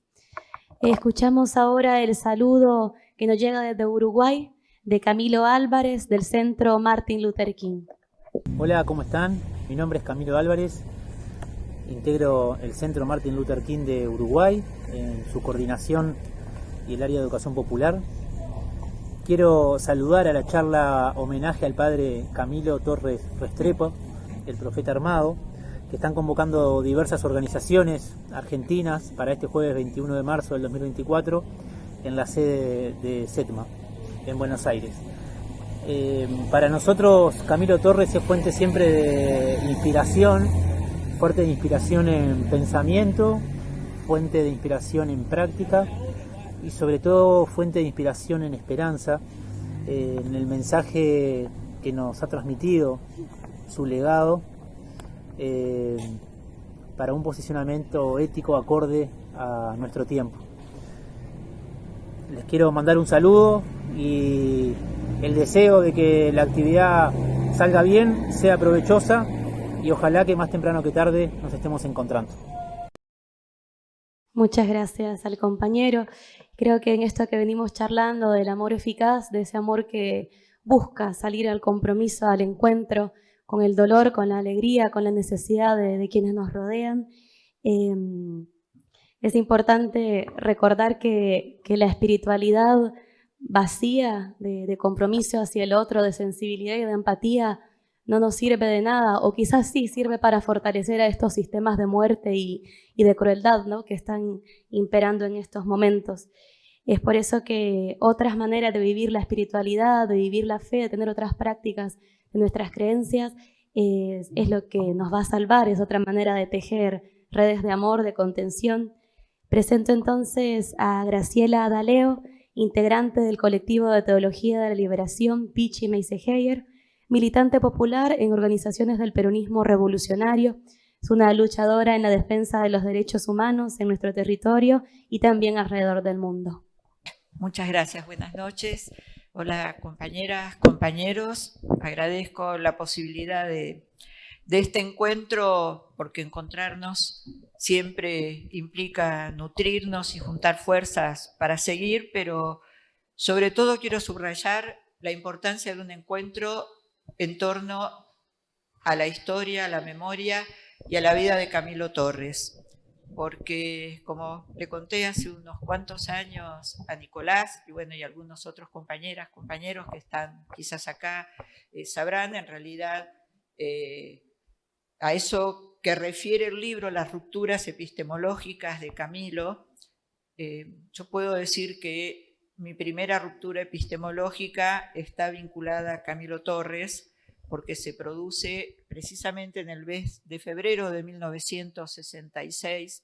Escuchamos ahora el saludo que nos llega desde Uruguay, de Camilo Álvarez, del Centro Martin Luther King. Hola, ¿cómo están? Mi nombre es Camilo Álvarez, integro el Centro Martin Luther King de Uruguay, en su coordinación y el área de educación popular. Quiero saludar a la charla homenaje al padre Camilo Torres Restrepo, el profeta armado, que están convocando diversas organizaciones argentinas para este jueves 21 de marzo del 2024 en la sede de SETMA, en Buenos Aires. Para nosotros Camilo Torres es fuente siempre de inspiración, fuente de inspiración en pensamiento, fuente de inspiración en práctica y sobre todo fuente de inspiración en esperanza, en el mensaje que nos ha transmitido, su legado, para un posicionamiento ético acorde a nuestro tiempo. Les quiero mandar un saludo y el deseo de que la actividad salga bien, sea provechosa y ojalá que más temprano que tarde nos estemos encontrando. Muchas gracias al compañero. Creo que en esto que venimos charlando del amor eficaz, de ese amor que busca salir al compromiso, al encuentro con el dolor, con la alegría, con la necesidad de quienes nos rodean, es importante recordar que la espiritualidad vacía de compromiso hacia el otro, de sensibilidad y de empatía, no nos sirve de nada, o quizás sí sirve para fortalecer a estos sistemas de muerte y de crueldad, ¿no?, que están imperando en estos momentos. Es por eso que otras maneras de vivir la espiritualidad, de vivir la fe, de tener otras prácticas de nuestras creencias, es lo que nos va a salvar, es otra manera de tejer redes de amor, de contención. Presento entonces a Graciela D'Aleo, integrante del colectivo de Teología de la Liberación Pichi Meisegeyer, militante popular en organizaciones del peronismo revolucionario. Es una luchadora en la defensa de los derechos humanos en nuestro territorio y también alrededor del mundo. Muchas gracias, buenas noches. Hola compañeras, compañeros. Agradezco la posibilidad de este encuentro porque encontrarnos siempre implica nutrirnos y juntar fuerzas para seguir, pero sobre todo quiero subrayar la importancia de un encuentro en torno a la historia, a la memoria y a la vida de Camilo Torres, porque como le conté hace unos cuantos años a Nicolás y bueno, y algunos otros compañeros que están quizás acá, sabrán en realidad a eso que refiere el libro, las rupturas epistemológicas de Camilo. Yo puedo decir que mi primera ruptura epistemológica está vinculada a Camilo Torres, porque se produce precisamente en el mes de febrero de 1966,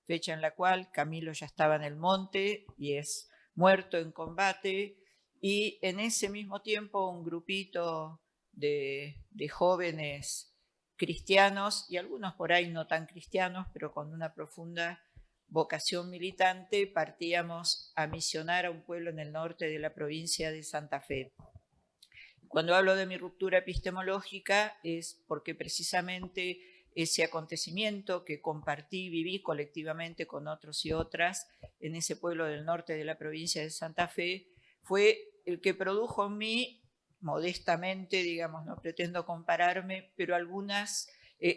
fecha en la cual Camilo ya estaba en el monte y es muerto en combate, y en ese mismo tiempo un grupito de jóvenes cristianos, y algunos por ahí no tan cristianos, pero con una profunda vocación militante, partíamos a misionar a un pueblo en el norte de la provincia de Santa Fe. Cuando hablo de mi ruptura epistemológica es porque precisamente ese acontecimiento que compartí, viví colectivamente con otros y otras en ese pueblo del norte de la provincia de Santa Fe, fue el que produjo en mí, modestamente, digamos, no pretendo compararme, pero algunas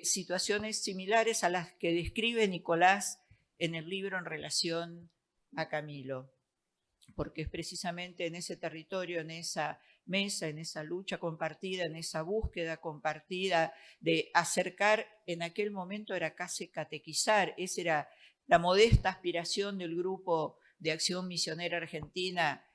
situaciones similares a las que describe Nicolás en el libro en relación a Camilo, porque es precisamente en ese territorio, en esa mesa, en esa lucha compartida, en esa búsqueda compartida de acercar, en aquel momento era casi catequizar, esa era la modesta aspiración del grupo de Acción Misionera Argentina,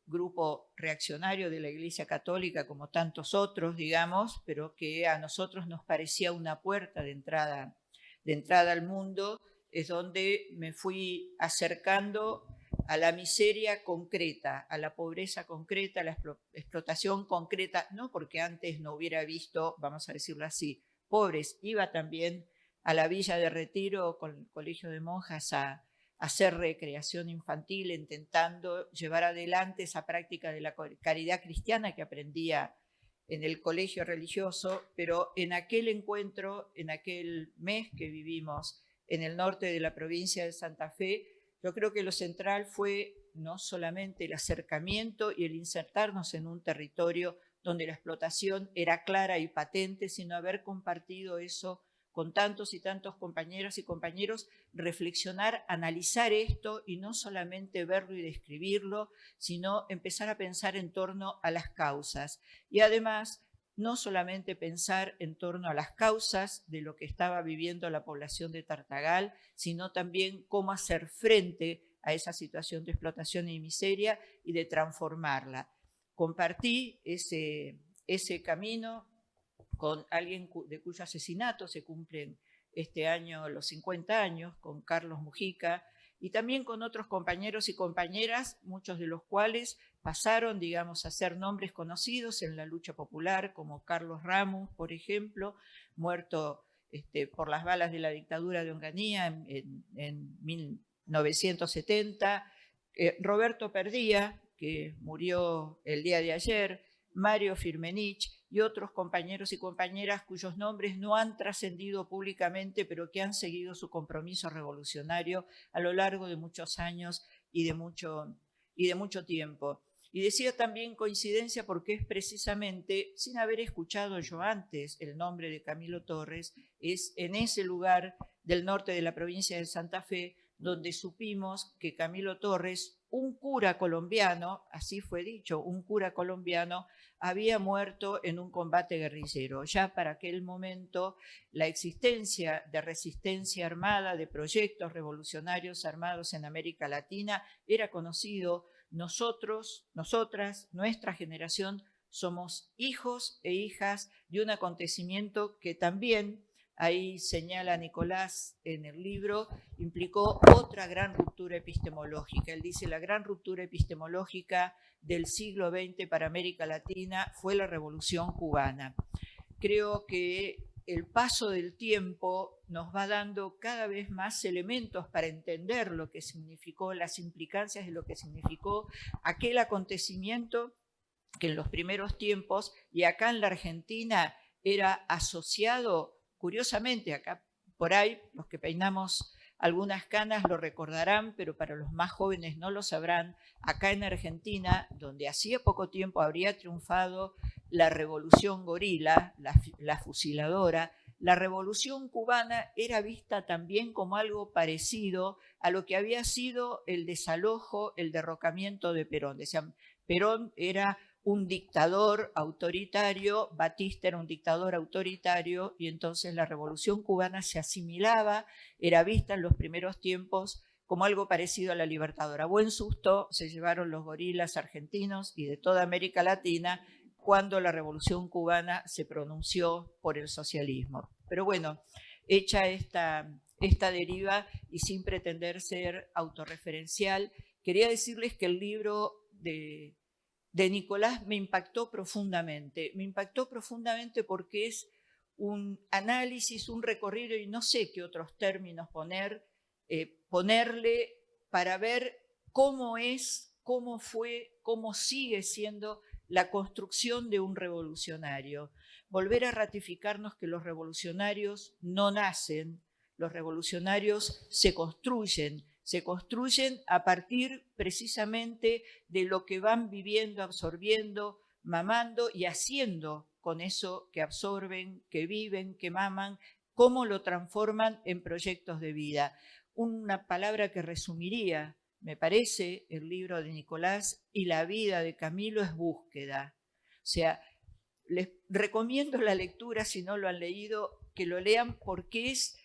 grupo reaccionario de la Iglesia Católica, como tantos otros, digamos, pero que a nosotros nos parecía una puerta de entrada al mundo, es donde me fui acercando a la miseria concreta, a la pobreza concreta, a la explotación concreta, no porque antes no hubiera visto, vamos a decirlo así, pobres. Iba también a la Villa de Retiro con el Colegio de Monjas a hacer recreación infantil, intentando llevar adelante esa práctica de la caridad cristiana que aprendía en el colegio religioso, pero en aquel encuentro, en aquel mes que vivimos en el norte de la provincia de Santa Fe, yo creo que lo central fue no solamente el acercamiento y el insertarnos en un territorio donde la explotación era clara y patente, sino haber compartido eso con tantos y tantos compañeras y compañeros, reflexionar, analizar esto y no solamente verlo y describirlo, sino empezar a pensar en torno a las causas. Y además, no solamente pensar en torno a las causas de lo que estaba viviendo la población de Tartagal, sino también cómo hacer frente a esa situación de explotación y miseria y de transformarla. Compartí ese camino con alguien de cuyo asesinato se cumplen este año los 50 años, con Carlos Mujica, y también con otros compañeros y compañeras, muchos de los cuales pasaron, digamos, a ser nombres conocidos en la lucha popular, como Carlos Ramos, por ejemplo, muerto por las balas de la dictadura de Onganía en 1970, Roberto Perdía, que murió el día de ayer, Mario Firmenich y otros compañeros y compañeras cuyos nombres no han trascendido públicamente, pero que han seguido su compromiso revolucionario a lo largo de muchos años y de mucho tiempo. Y decía también coincidencia porque es precisamente, sin haber escuchado yo antes el nombre de Camilo Torres, es en ese lugar del norte de la provincia de Santa Fe donde supimos que Camilo Torres, un cura colombiano, así fue dicho, un cura colombiano, había muerto en un combate guerrillero. Ya para aquel momento la existencia de resistencia armada, de proyectos revolucionarios armados en América Latina era conocido. Nosotros, nosotras, nuestra generación, somos hijos e hijas de un acontecimiento que también, ahí señala Nicolás en el libro, implicó otra gran ruptura epistemológica. Él dice, la gran ruptura epistemológica del siglo XX para América Latina fue la Revolución Cubana. Creo que el paso del tiempo nos va dando cada vez más elementos para entender lo que significó, las implicancias de lo que significó aquel acontecimiento que en los primeros tiempos, y acá en la Argentina, era asociado, curiosamente, acá por ahí, los que peinamos algunas canas lo recordarán, pero para los más jóvenes no lo sabrán, acá en Argentina, donde hacía poco tiempo habría triunfado la revolución gorila, la fusiladora, la revolución cubana era vista también como algo parecido a lo que había sido el desalojo, el derrocamiento de Perón. Decían, Perón era un dictador autoritario, Batista era un dictador autoritario, y entonces la revolución cubana se asimilaba, era vista en los primeros tiempos como algo parecido a la libertadora. Buen susto se llevaron los gorilas argentinos y de toda América Latina cuando la revolución cubana se pronunció por el socialismo. Pero bueno, hecha esta deriva y sin pretender ser autorreferencial, quería decirles que el libro de Nicolás me impactó profundamente. Me impactó profundamente porque es un análisis, un recorrido, y no sé qué otros términos ponerle para ver cómo es, cómo fue, cómo sigue siendo la construcción de un revolucionario. Volver a ratificarnos que los revolucionarios no nacen, los revolucionarios se construyen, Se construyen a partir precisamente de lo que van viviendo, absorbiendo, mamando y haciendo con eso que absorben, que viven, que maman, cómo lo transforman en proyectos de vida. Una palabra que resumiría, me parece, el libro de Nicolás y la vida de Camilo es búsqueda. O sea, les recomiendo la lectura, si no lo han leído, que lo lean porque es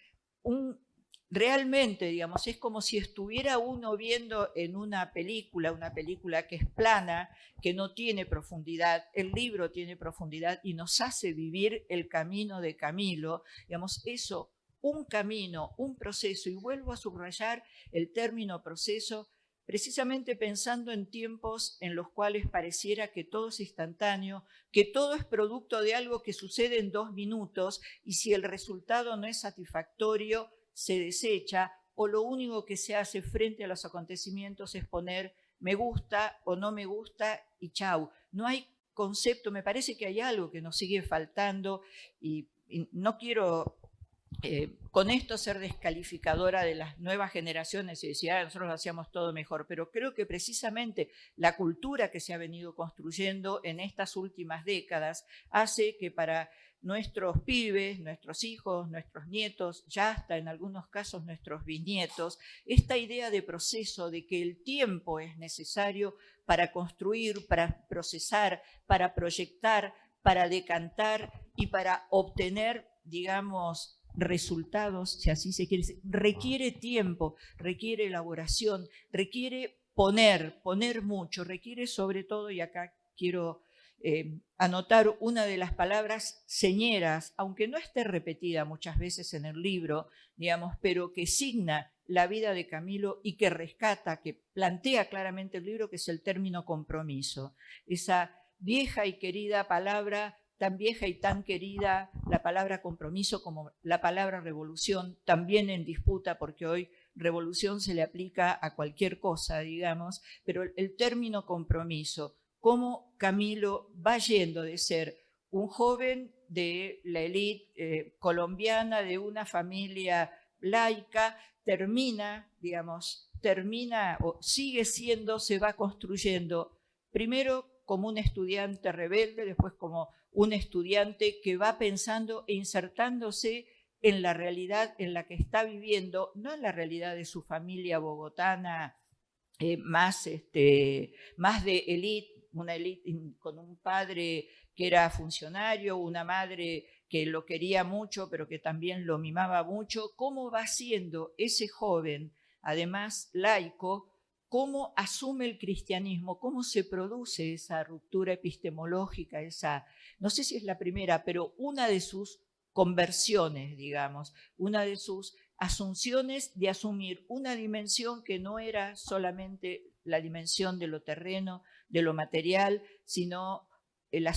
realmente, digamos, es como si estuviera uno viendo en una película que es plana, que no tiene profundidad. El libro tiene profundidad y nos hace vivir el camino de Camilo. Digamos, eso, un camino, un proceso, y vuelvo a subrayar el término proceso, precisamente pensando en tiempos en los cuales pareciera que todo es instantáneo, que todo es producto de algo que sucede en 2 minutos, y si el resultado no es satisfactorio, se desecha, o lo único que se hace frente a los acontecimientos es poner me gusta o no me gusta y chau. No hay concepto, me parece que hay algo que nos sigue faltando, y no quiero con esto ser descalificadora de las nuevas generaciones y decir, nosotros lo hacíamos todo mejor, pero creo que precisamente la cultura que se ha venido construyendo en estas últimas décadas hace que para nuestros pibes, nuestros hijos, nuestros nietos, ya hasta en algunos casos nuestros bisnietos, esta idea de proceso, de que el tiempo es necesario para construir, para procesar, para proyectar, para decantar y para obtener, digamos, resultados, si así se quiere decir, requiere tiempo, requiere elaboración, requiere poner mucho, requiere sobre todo, y acá quiero anotar una de las palabras señeras, aunque no esté repetida muchas veces en el libro, digamos, pero que signa la vida de Camilo y que rescata, que plantea claramente el libro, que es el término compromiso. Esa vieja y querida palabra, tan vieja y tan querida, la palabra compromiso, como la palabra revolución, también en disputa, porque hoy revolución se le aplica a cualquier cosa, digamos, pero el término compromiso, cómo Camilo va yendo de ser un joven de la élite colombiana, de una familia laica, termina o sigue siendo, se va construyendo, primero como un estudiante rebelde, después como un estudiante que va pensando e insertándose en la realidad en la que está viviendo, no en la realidad de su familia bogotana, más de élite, una élite con un padre que era funcionario, una madre que lo quería mucho, pero que también lo mimaba mucho. ¿Cómo va siendo ese joven, además laico, cómo asume el cristianismo, cómo se produce esa ruptura epistemológica, no sé si es la primera, pero una de sus conversiones, digamos, una de sus asunciones de asumir una dimensión que no era solamente la dimensión de lo terreno, de lo material, sino el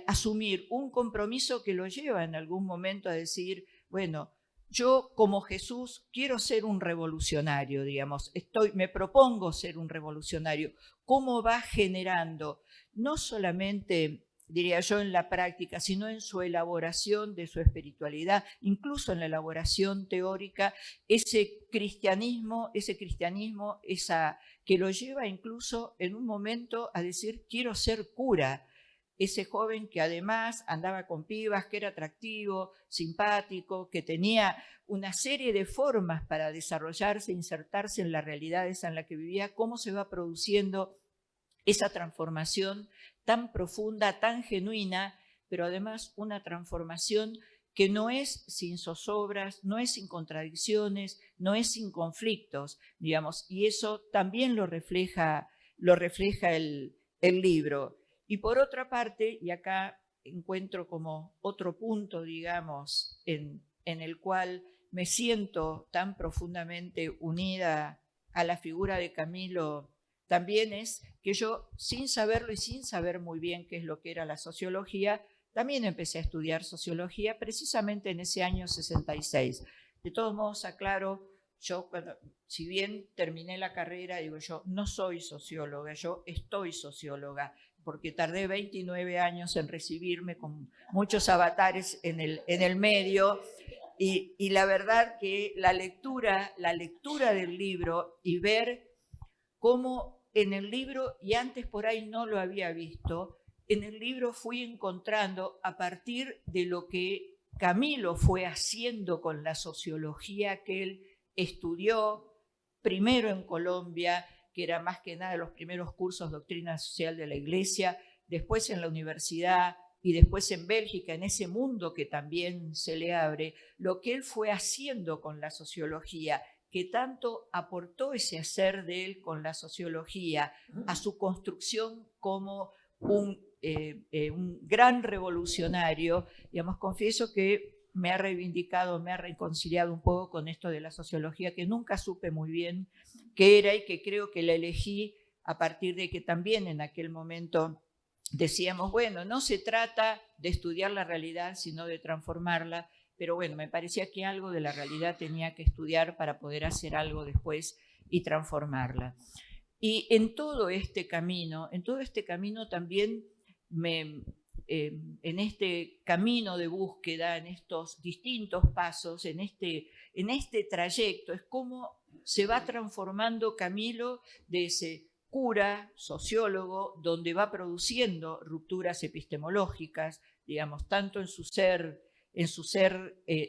asumir un compromiso que lo lleva en algún momento a decir, bueno, yo como Jesús quiero ser un revolucionario, digamos, me propongo ser un revolucionario. ¿Cómo va generando, no solamente, diría yo, en la práctica, sino en su elaboración de su espiritualidad, incluso en la elaboración teórica, ese cristianismo que lo lleva incluso en un momento a decir, quiero ser cura? Ese joven que además andaba con pibas, que era atractivo, simpático, que tenía una serie de formas para desarrollarse, insertarse en la realidad esa en la que vivía, cómo se va produciendo esa transformación tan profunda, tan genuina, pero además una transformación que no es sin zozobras, no es sin contradicciones, no es sin conflictos, digamos, y eso también lo refleja el libro. Y por otra parte, y acá encuentro como otro punto, digamos, en el cual me siento tan profundamente unida a la figura de Camilo, también es que yo, sin saberlo y sin saber muy bien qué es lo que era la sociología, también empecé a estudiar sociología precisamente en ese año 66. De todos modos, aclaro, yo si bien terminé la carrera, digo yo, no soy socióloga, yo estoy socióloga, porque tardé 29 años en recibirme con muchos avatares en el medio, Y la verdad que la lectura del libro y ver cómo en el libro, y antes por ahí no lo había visto, en el libro fui encontrando a partir de lo que Camilo fue haciendo con la sociología que él estudió, primero en Colombia, que era más que nada los primeros cursos de doctrina social de la Iglesia, después en la universidad y después en Bélgica, en ese mundo que también se le abre, lo que él fue haciendo con la sociología, que tanto aportó ese hacer de él con la sociología a su construcción como un gran revolucionario. Digamos, confieso que me ha reivindicado, me ha reconciliado un poco con esto de la sociología, que nunca supe muy bien qué era y que creo que la elegí a partir de que también en aquel momento decíamos, bueno, no se trata de estudiar la realidad, sino de transformarla, pero bueno, me parecía que algo de la realidad tenía que estudiar para poder hacer algo después y transformarla. Y en todo este camino también en este camino de búsqueda, en estos distintos pasos, en este trayecto, es como se va transformando Camilo de ese cura, sociólogo, donde va produciendo rupturas epistemológicas, digamos, tanto en su ser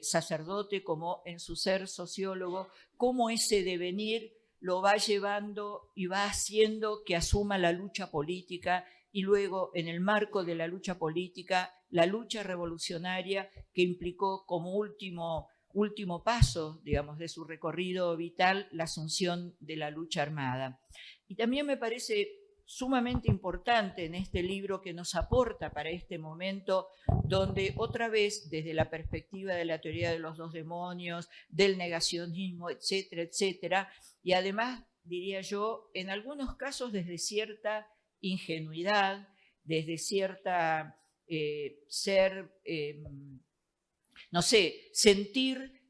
sacerdote como en su ser sociólogo, cómo ese devenir lo va llevando y va haciendo que asuma la lucha política y luego en el marco de la lucha política, la lucha revolucionaria que implicó como último paso, digamos, de su recorrido vital, la asunción de la lucha armada. Y también me parece sumamente importante en este libro que nos aporta para este momento, donde otra vez, desde la perspectiva de la teoría de los dos demonios, del negacionismo, etcétera, etcétera, y además, diría yo, en algunos casos desde cierta ingenuidad, desde cierta sentir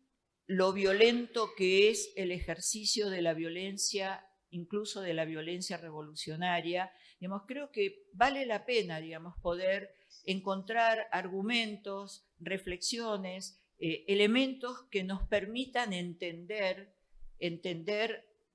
lo violento que es el ejercicio de la violencia, incluso de la violencia revolucionaria. Digamos, creo que vale la pena, digamos, poder encontrar argumentos, reflexiones, elementos que nos permitan entender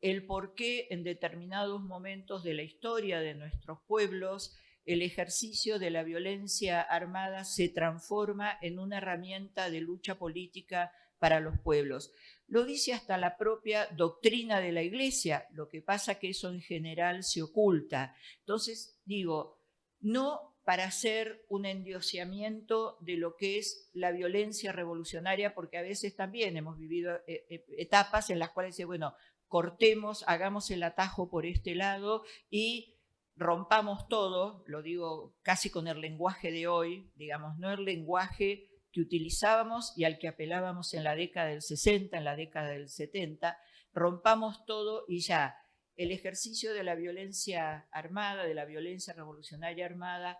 el por qué en determinados momentos de la historia de nuestros pueblos el ejercicio de la violencia armada se transforma en una herramienta de lucha política para los pueblos. Lo dice hasta la propia doctrina de la Iglesia, lo que pasa que eso en general se oculta. Entonces, digo, no para hacer un endiosamiento de lo que es la violencia revolucionaria, porque a veces también hemos vivido etapas en las cuales dice, bueno, cortemos, hagamos el atajo por este lado y rompamos todo, lo digo casi con el lenguaje de hoy, digamos, no el lenguaje que utilizábamos y al que apelábamos en la década del 60, en la década del 70, rompamos todo y ya. El ejercicio de la violencia armada, de la violencia revolucionaria armada,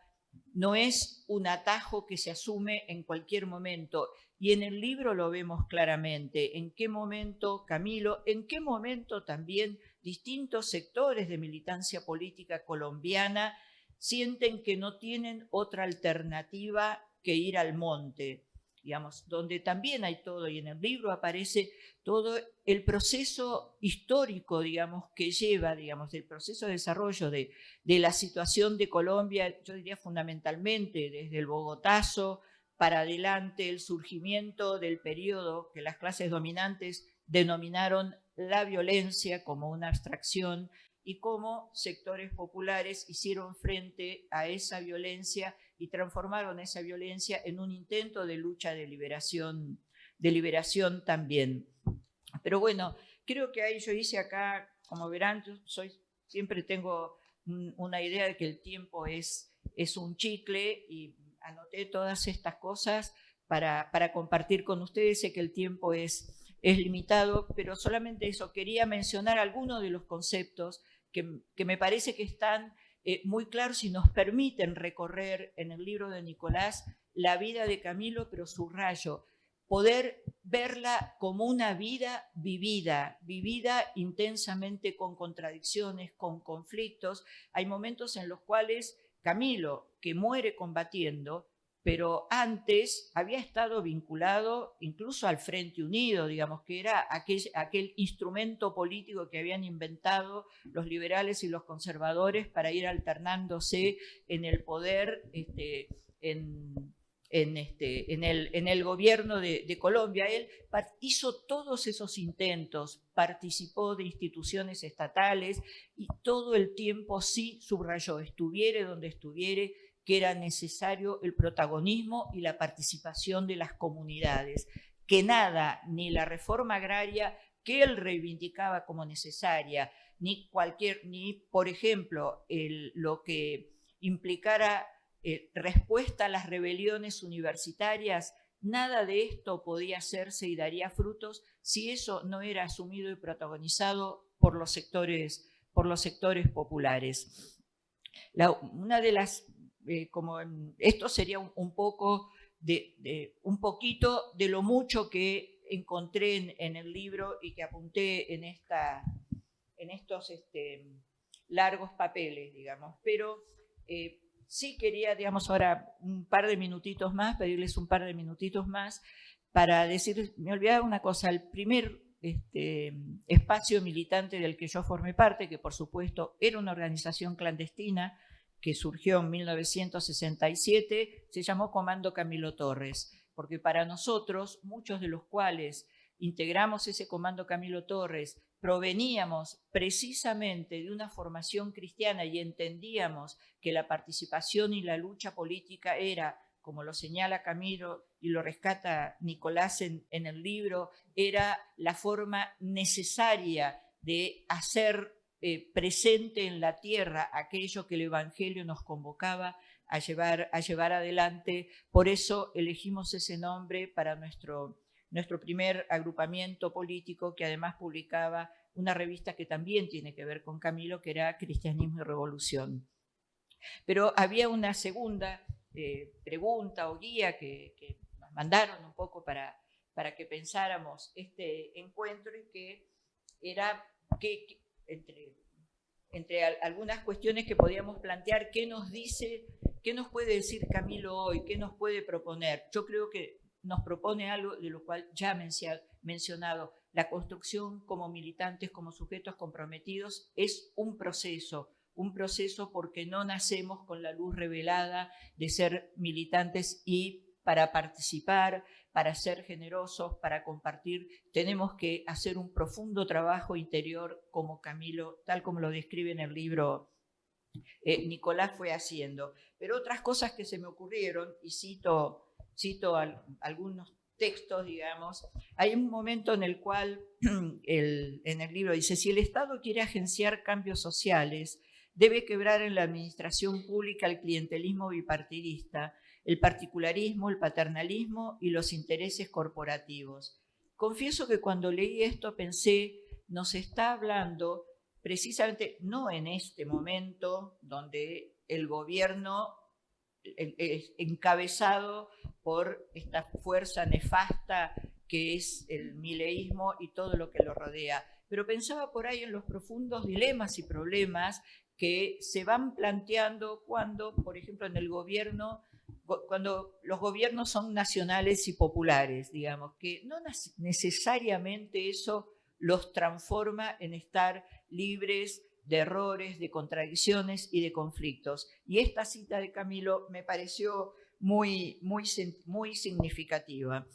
no es un atajo que se asume en cualquier momento. Y en el libro lo vemos claramente. En qué momento Camilo, en qué momento también distintos sectores de militancia política colombiana sienten que no tienen otra alternativa que ir al monte, digamos, donde también hay todo, y en el libro aparece todo el proceso histórico, digamos, que lleva, digamos, el proceso de desarrollo de la situación de Colombia, yo diría fundamentalmente desde el Bogotazo para adelante, el surgimiento del periodo que las clases dominantes denominaron la violencia como una abstracción y cómo sectores populares hicieron frente a esa violencia y transformaron esa violencia en un intento de lucha de liberación también. Pero bueno, creo que ahí yo hice acá, como verán, siempre tengo una idea de que el tiempo es un chicle y anoté todas estas cosas para compartir con ustedes. Sé que el tiempo es limitado, pero solamente eso, quería mencionar algunos de los conceptos que me parece que están muy claros y nos permiten recorrer en el libro de Nicolás la vida de Camilo, pero subrayo, poder verla como una vida vivida intensamente con contradicciones, con conflictos. Hay momentos en los cuales Camilo, que muere combatiendo, pero antes había estado vinculado incluso al Frente Unido, digamos, que era aquel instrumento político que habían inventado los liberales y los conservadores para ir alternándose en el poder en el gobierno de Colombia. Él hizo todos esos intentos, participó de instituciones estatales y todo el tiempo sí subrayó, estuviere donde estuviere, que era necesario el protagonismo y la participación de las comunidades, que nada, ni la reforma agraria que él reivindicaba como necesaria, ni por ejemplo, lo que implicara respuesta a las rebeliones universitarias, nada de esto podía hacerse y daría frutos si eso no era asumido y protagonizado por los sectores populares. Una de las esto sería un poquito de lo mucho que encontré en el libro y que apunté en estos largos papeles, digamos. Pero sí quería, digamos, ahora pedirles un par de minutitos más para decir, me olvidaba una cosa, el primer espacio militante del que yo formé parte, que por supuesto era una organización clandestina, que surgió en 1967, se llamó Comando Camilo Torres, porque para nosotros, muchos de los cuales integramos ese Comando Camilo Torres, proveníamos precisamente de una formación cristiana y entendíamos que la participación y la lucha política era, como lo señala Camilo y lo rescata Nicolás en el libro, era la forma necesaria de hacer presente en la tierra aquello que el Evangelio nos convocaba a llevar adelante. Por eso elegimos ese nombre para nuestro primer agrupamiento político, que además publicaba una revista que también tiene que ver con Camilo, que era Cristianismo y Revolución. Pero había una segunda pregunta o guía que nos mandaron un poco para que pensáramos este encuentro, y que era que entre algunas cuestiones que podíamos plantear, ¿qué nos puede decir Camilo hoy? ¿Qué nos puede proponer? Yo creo que nos propone algo de lo cual ya mencionado. La construcción como militantes, como sujetos comprometidos, es un proceso porque no nacemos con la luz revelada de ser militantes, y para participar, para ser generosos, para compartir, tenemos que hacer un profundo trabajo interior como Camilo, tal como lo describe en el libro Nicolás, fue haciendo. Pero otras cosas que se me ocurrieron, y cito algunos textos, digamos, hay un momento en el cual en el libro dice: si el Estado quiere agenciar cambios sociales, debe quebrar en la administración pública el clientelismo bipartidista, el particularismo, el paternalismo y los intereses corporativos. Confieso que cuando leí esto pensé, nos está hablando precisamente no en este momento donde el gobierno encabezado por esta fuerza nefasta que es el mileísmo y todo lo que lo rodea, pero pensaba por ahí en los profundos dilemas y problemas que se van planteando cuando, por ejemplo, en el gobierno, cuando los gobiernos son nacionales y populares, digamos, que no necesariamente eso los transforma en estar libres de errores, de contradicciones y de conflictos. Y esta cita de Camilo me pareció muy significativa.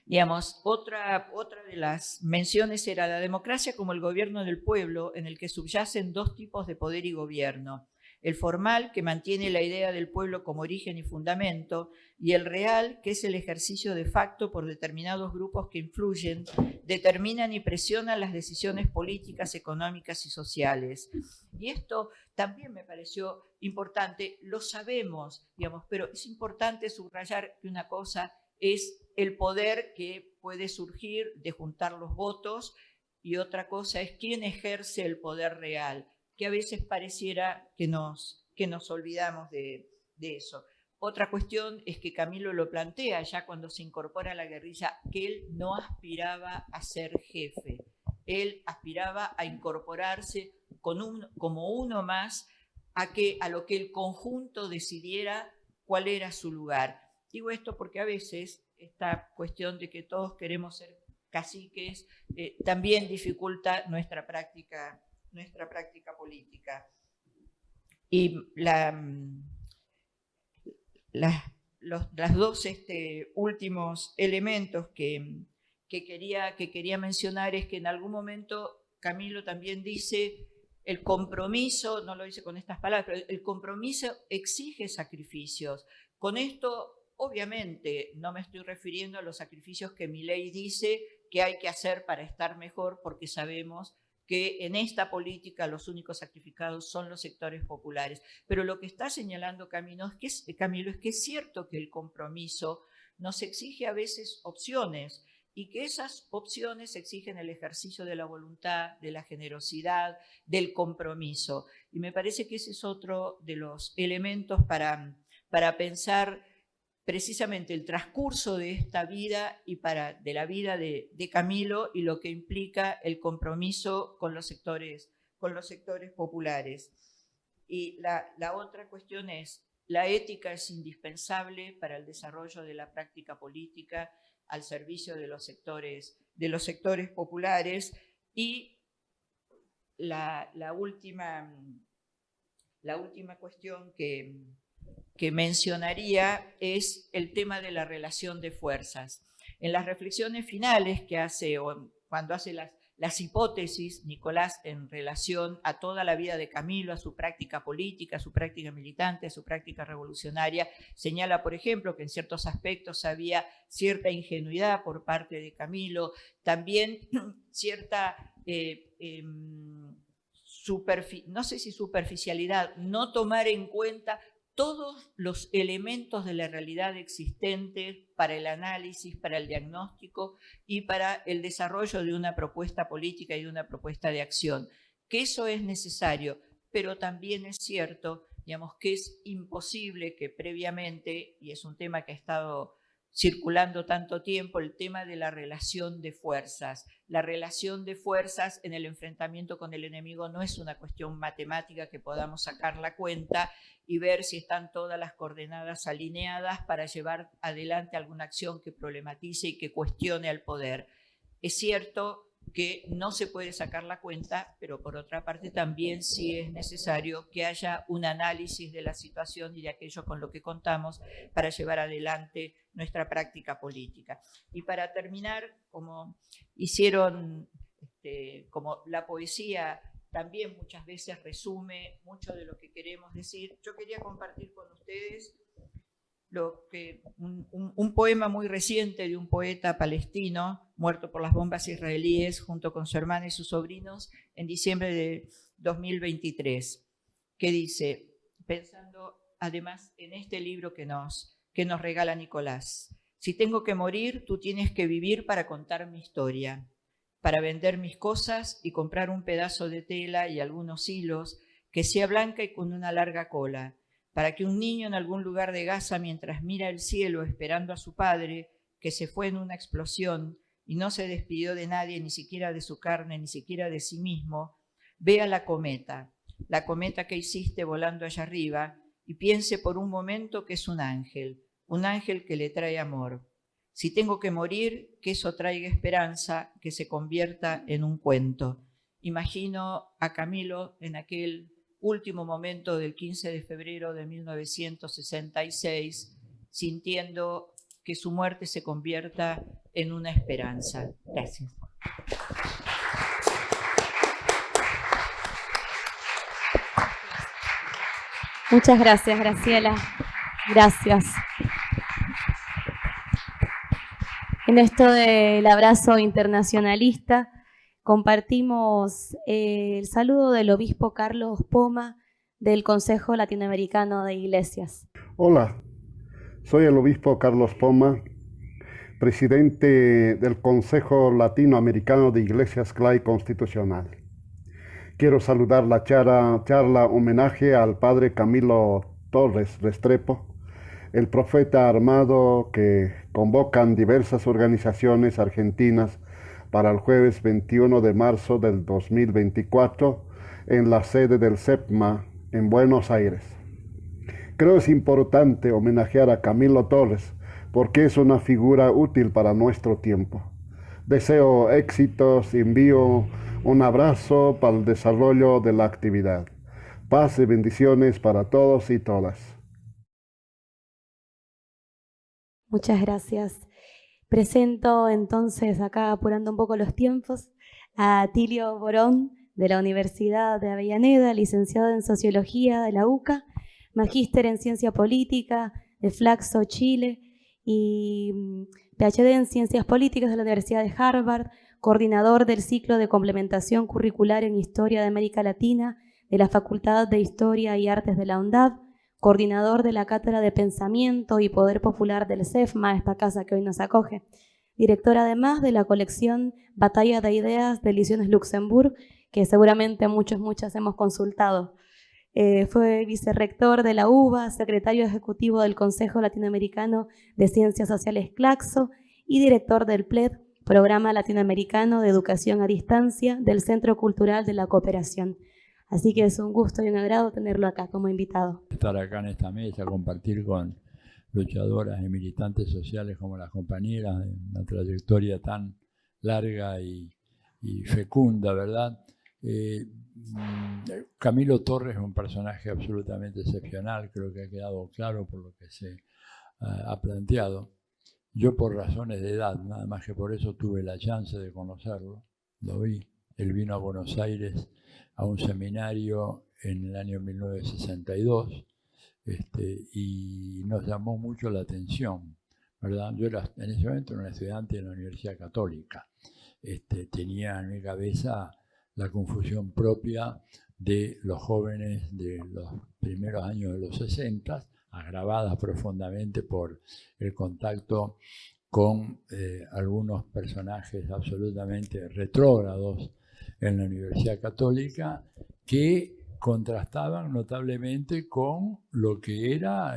Digamos, otra de las menciones era la democracia como el gobierno del pueblo, en el que subyacen dos tipos de poder y gobierno: el formal, que mantiene la idea del pueblo como origen y fundamento, y el real, que es el ejercicio de facto por determinados grupos que influyen, determinan y presionan las decisiones políticas, económicas y sociales. Y esto también me pareció importante, lo sabemos, digamos, pero es importante subrayar que una cosa es el poder que puede surgir de juntar los votos, y otra cosa es quién ejerce el poder real, que a veces pareciera que nos olvidamos de eso. Otra cuestión es que Camilo lo plantea ya cuando se incorpora a la guerrilla, que él no aspiraba a ser jefe, él aspiraba a incorporarse como uno más a lo que el conjunto decidiera cuál era su lugar. Digo esto porque a veces esta cuestión de que todos queremos ser caciques también dificulta nuestra práctica política. Y los dos últimos elementos que quería mencionar es que en algún momento Camilo también dice el compromiso, no lo dice con estas palabras, pero el compromiso exige sacrificios. Con esto, obviamente, no me estoy refiriendo a los sacrificios que Milei dice que hay que hacer para estar mejor, porque sabemos que en esta política los únicos sacrificados son los sectores populares. Pero lo que está señalando Camilo es que es cierto que el compromiso nos exige a veces opciones, y que esas opciones exigen el ejercicio de la voluntad, de la generosidad, del compromiso. Y me parece que ese es otro de los elementos para pensar precisamente el transcurso de esta vida y de la vida de Camilo y lo que implica el compromiso con los sectores populares. Y la otra cuestión es, la ética es indispensable para el desarrollo de la práctica política al servicio de los sectores populares. Y la última cuestión que mencionaría es el tema de la relación de fuerzas. En las reflexiones finales que hace, o cuando hace las hipótesis, Nicolás, en relación a toda la vida de Camilo, a su práctica política, a su práctica militante, a su práctica revolucionaria, señala, por ejemplo, que en ciertos aspectos había cierta ingenuidad por parte de Camilo, también cierta, no sé si superficialidad, no tomar en cuenta todos los elementos de la realidad existente para el análisis, para el diagnóstico y para el desarrollo de una propuesta política y de una propuesta de acción. Que eso es necesario, pero también es cierto, digamos, que es imposible que previamente, y es un tema que ha estado circulando tanto tiempo, el tema de la relación de fuerzas. La relación de fuerzas en el enfrentamiento con el enemigo no es una cuestión matemática que podamos sacar la cuenta y ver si están todas las coordenadas alineadas para llevar adelante alguna acción que problematice y que cuestione al poder. Es cierto que no se puede sacar la cuenta, pero por otra parte también sí es necesario que haya un análisis de la situación y de aquello con lo que contamos para llevar adelante nuestra práctica política. Y para terminar, como hicieron, como la poesía también muchas veces resume mucho de lo que queremos decir, yo quería compartir con ustedes un poema muy reciente de un poeta palestino muerto por las bombas israelíes junto con su hermana y sus sobrinos en diciembre de 2023, que dice, pensando además en este libro que nos regala Nicolás: si tengo que morir, tú tienes que vivir para contar mi historia, para vender mis cosas y comprar un pedazo de tela y algunos hilos, que sea blanca y con una larga cola, para que un niño en algún lugar de Gaza, mientras mira el cielo esperando a su padre, que se fue en una explosión y no se despidió de nadie, ni siquiera de su carne, ni siquiera de sí mismo, vea la cometa que hiciste volando allá arriba, y piense por un momento que es un ángel que le trae amor. Si tengo que morir, que eso traiga esperanza, que se convierta en un cuento. Imagino a Camilo en aquel último momento del 15 de febrero de 1966, sintiendo que su muerte se convierta en una esperanza. Gracias. Muchas gracias, Graciela. Gracias. En esto del abrazo internacionalista, compartimos el saludo del obispo Carlos Poma del Consejo Latinoamericano de Iglesias. Hola, soy el obispo Carlos Poma, presidente del Consejo Latinoamericano de Iglesias CLAI Constitucional. Quiero saludar la charla homenaje al padre Camilo Torres Restrepo, el profeta armado que convocan diversas organizaciones argentinas para el jueves 21 de marzo del 2024 en la sede del CEPMA en Buenos Aires. Creo es importante homenajear a Camilo Torres porque es una figura útil para nuestro tiempo. Deseo éxitos, envío un abrazo para el desarrollo de la actividad. Paz y bendiciones para todos y todas. Muchas gracias. Presento entonces, acá apurando un poco los tiempos, a Atilio Borón, de la Universidad de Avellaneda, licenciado en Sociología de la UCA, magíster en Ciencia Política de Flaxo, Chile, y PhD en Ciencias Políticas de la Universidad de Harvard, coordinador del ciclo de complementación curricular en Historia de América Latina de la Facultad de Historia y Artes de la UNDAD, coordinador de la Cátedra de Pensamiento y Poder Popular del CEFMA, esta casa que hoy nos acoge, director además de la colección Batalla de Ideas de Ediciones Luxemburg, que seguramente muchas hemos consultado. Fue vicerrector de la UBA, secretario ejecutivo del Consejo Latinoamericano de Ciencias Sociales CLACSO y director del PLED, Programa Latinoamericano de Educación a Distancia del Centro Cultural de la Cooperación. Así que es un gusto y un agrado tenerlo acá como invitado. Estar acá en esta mesa, compartir con luchadoras y militantes sociales como las compañeras, de una trayectoria tan larga y fecunda, ¿verdad? Camilo Torres es un personaje absolutamente excepcional, creo que ha quedado claro por lo que se ha planteado. Yo por razones de edad, nada más que por eso tuve la chance de conocerlo, lo vi. Él vino a Buenos Aires a un seminario en el año 1962 y nos llamó mucho la atención, ¿verdad? Yo era, en ese momento era un estudiante de la Universidad Católica. Tenía en mi cabeza la confusión propia de los jóvenes de los primeros años de los 60, agravada profundamente por el contacto con algunos personajes absolutamente retrógrados en la Universidad Católica que contrastaban notablemente con lo que era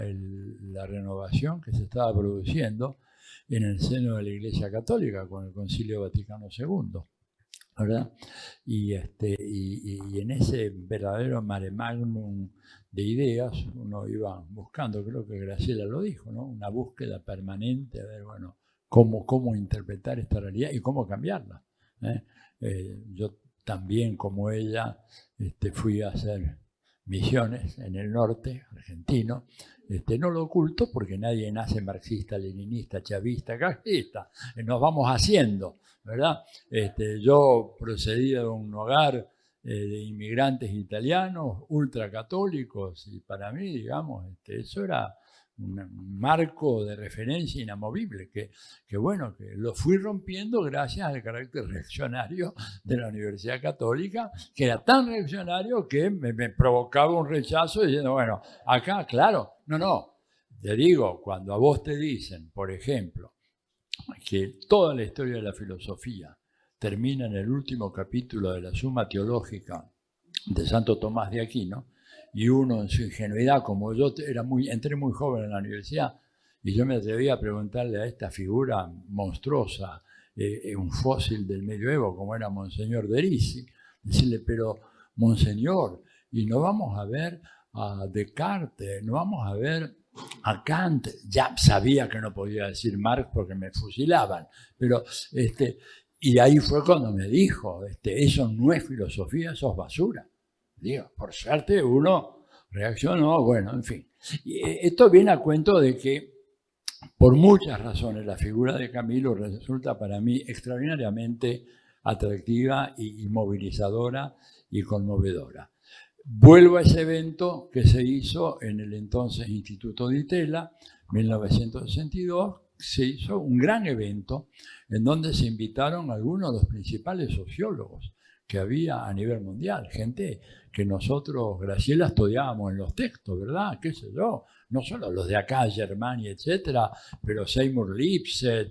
la renovación que se estaba produciendo en el seno de la Iglesia Católica con el Concilio Vaticano II, ¿verdad? Y en ese verdadero mare magnum de ideas uno iba buscando, creo que Graciela lo dijo, ¿no? Una búsqueda permanente de ver, bueno, cómo interpretar esta realidad y cómo cambiarla. Yo también, como ella, fui a hacer misiones en el norte argentino. No lo oculto porque nadie nace marxista, leninista, chavista, castista. Nos vamos haciendo, ¿verdad? Yo procedía de un hogar de inmigrantes italianos, ultracatólicos, y para mí, digamos, eso era un marco de referencia inamovible, que bueno, que lo fui rompiendo gracias al carácter reaccionario de la Universidad Católica, que era tan reaccionario que me provocaba un rechazo diciendo, bueno, acá, claro, no, te digo, cuando a vos te dicen, por ejemplo, que toda la historia de la filosofía termina en el último capítulo de la Suma Teológica de Santo Tomás de Aquino, y uno en su ingenuidad, como yo entré muy joven en la universidad, y yo me atreví a preguntarle a esta figura monstruosa, un fósil del medioevo como era Monseñor Derisi, decirle, pero Monseñor, y no vamos a ver a Descartes, no vamos a ver a Kant, ya sabía que no podía decir Marx porque me fusilaban, pero y ahí fue cuando me dijo, eso no es filosofía, eso es basura. Digo, por suerte uno reaccionó, bueno, en fin. Y esto viene a cuento de que por muchas razones la figura de Camilo resulta para mí extraordinariamente atractiva y movilizadora y conmovedora. Vuelvo a ese evento que se hizo en el entonces Instituto Di Tella, 1962, se hizo un gran evento en donde se invitaron algunos de los principales sociólogos que había a nivel mundial, gente que nosotros, Graciela, estudiábamos en los textos, ¿verdad? ¿Qué sé yo? No solo los de acá, Germani, etcétera, pero Seymour Lipset,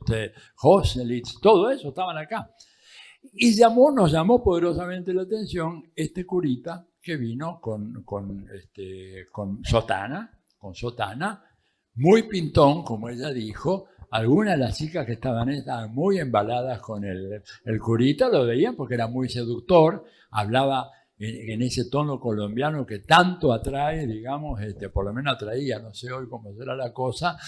Hoselitz, todo eso estaban acá. Y nos llamó poderosamente la atención este curita que vino con sotana, muy pintón, como ella dijo. Algunas de las chicas que estaban muy embaladas con el curita, lo veían porque era muy seductor, hablaba en ese tono colombiano que tanto atrae, digamos, por lo menos atraía, no sé hoy cómo será la cosa,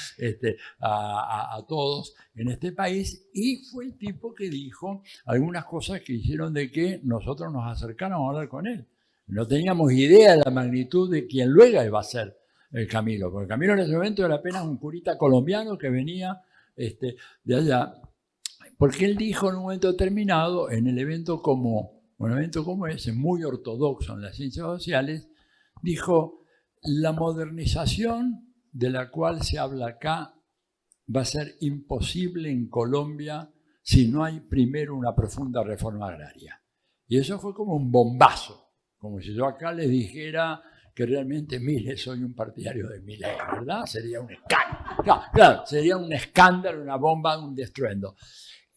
a todos en este país, y fue el tipo que dijo algunas cosas que hicieron de que nosotros nos acercáramos a hablar con él. No teníamos idea de la magnitud de quien luego iba a ser el Camilo, porque Camilo en ese momento era apenas un curita colombiano que venía de allá, porque él dijo en un momento determinado, en el evento como un evento como ese, muy ortodoxo en las ciencias sociales, dijo: la modernización de la cual se habla acá va a ser imposible en Colombia si no hay primero una profunda reforma agraria. Y eso fue como un bombazo, como si yo acá les dijera que realmente, mire, soy un partidario de Milei, ¿verdad? Sería un escándalo. Claro, sería un escándalo, una bomba, un destruendo.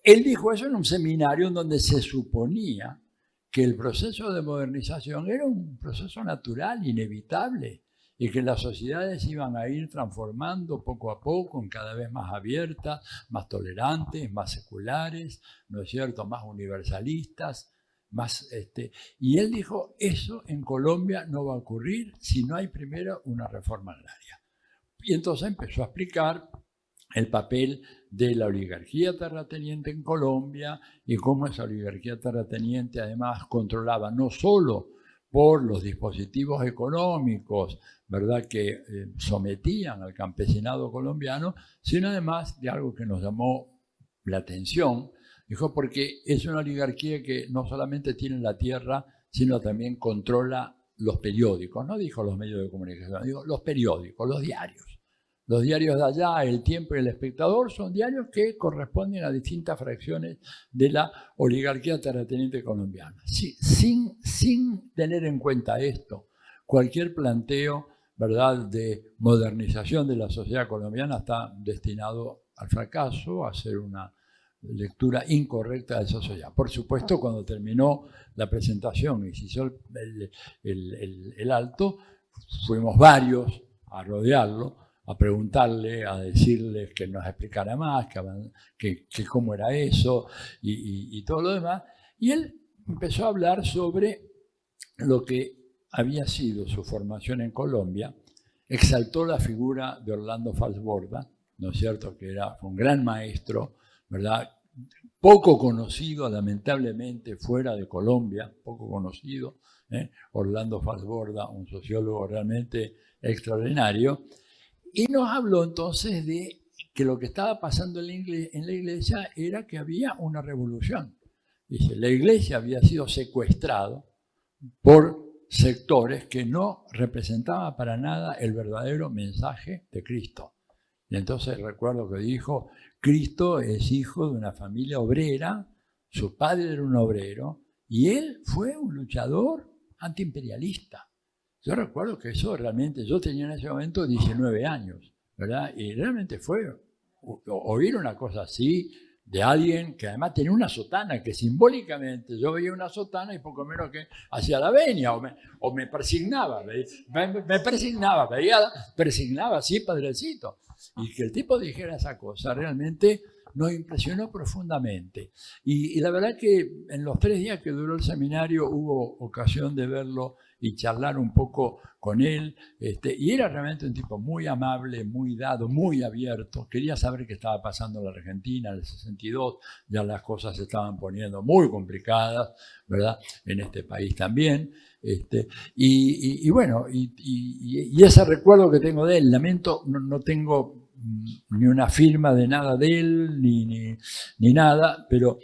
Él dijo eso en un seminario en donde se suponía que el proceso de modernización era un proceso natural, inevitable, y que las sociedades iban a ir transformando poco a poco, en cada vez más abiertas, más tolerantes, más seculares, ¿no es cierto?, más universalistas, más y él dijo: eso en Colombia no va a ocurrir si no hay primero una reforma agraria. Y entonces empezó a explicar el papel de la oligarquía terrateniente en Colombia y cómo esa oligarquía terrateniente además controlaba no solo por los dispositivos económicos, ¿verdad?, que sometían al campesinado colombiano, sino además de algo que nos llamó la atención. Dijo: porque es una oligarquía que no solamente tiene la tierra, sino también controla los periódicos. No dijo los medios de comunicación, dijo los periódicos, los diarios. Los diarios de allá, El Tiempo y El Espectador, son diarios que corresponden a distintas fracciones de la oligarquía terrateniente colombiana. Sí, sin tener en cuenta esto, cualquier planteo, ¿verdad?, de modernización de la sociedad colombiana está destinado al fracaso, a ser una lectura incorrecta de esa sociedad. Por supuesto, cuando terminó la presentación y se hizo el alto, fuimos varios a rodearlo, a preguntarle, a decirle que nos explicara más, que cómo era eso y todo lo demás. Y él empezó a hablar sobre lo que había sido su formación en Colombia, exaltó la figura de Orlando Falsborda, ¿no es cierto?, que fue un gran maestro, ¿verdad?, poco conocido lamentablemente fuera de Colombia, poco conocido, Orlando Falsborda, un sociólogo realmente extraordinario. Y nos habló entonces de que lo que estaba pasando en la iglesia era que había una revolución. Dice: la iglesia había sido secuestrada por sectores que no representaban para nada el verdadero mensaje de Cristo. Y entonces recuerdo que dijo: Cristo es hijo de una familia obrera, su padre era un obrero, y él fue un luchador antiimperialista. Yo recuerdo que eso realmente, yo tenía en ese momento 19 años, ¿verdad? Y realmente fue oír una cosa así de alguien que además tenía una sotana, que simbólicamente yo veía una sotana y poco menos que hacía la venia, o me persignaba, me persignaba así, padrecito. Y que el tipo dijera esa cosa realmente nos impresionó profundamente. Y la verdad que en los 3 días que duró el seminario hubo ocasión de verlo y charlar un poco con él, y era realmente un tipo muy amable, muy dado, muy abierto. Quería saber qué estaba pasando en la Argentina en el 62, ya las cosas se estaban poniendo muy complicadas, ¿verdad?, en este país también. Y bueno, y ese recuerdo que tengo de él, lamento, no tengo ni una firma de nada de él, ni nada, pero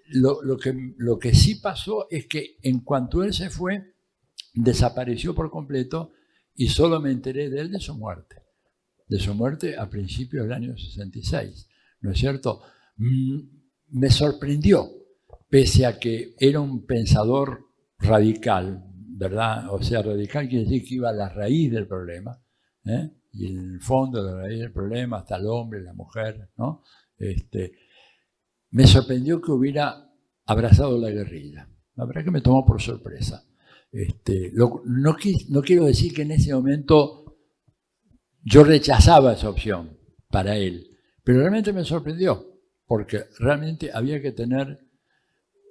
lo que sí pasó es que en cuanto él se fue, desapareció por completo y solo me enteré de él de su muerte a principios del año 66, ¿no es cierto? Me sorprendió, pese a que era un pensador radical, ¿verdad? O sea, radical quiere decir que iba a la raíz del problema, y en el fondo de la raíz del problema está el hombre, la mujer, ¿no? Me sorprendió que hubiera abrazado la guerrilla. La verdad que me tomó por sorpresa. No quiero decir que en ese momento yo rechazaba esa opción para él, pero realmente me sorprendió, porque realmente había que tener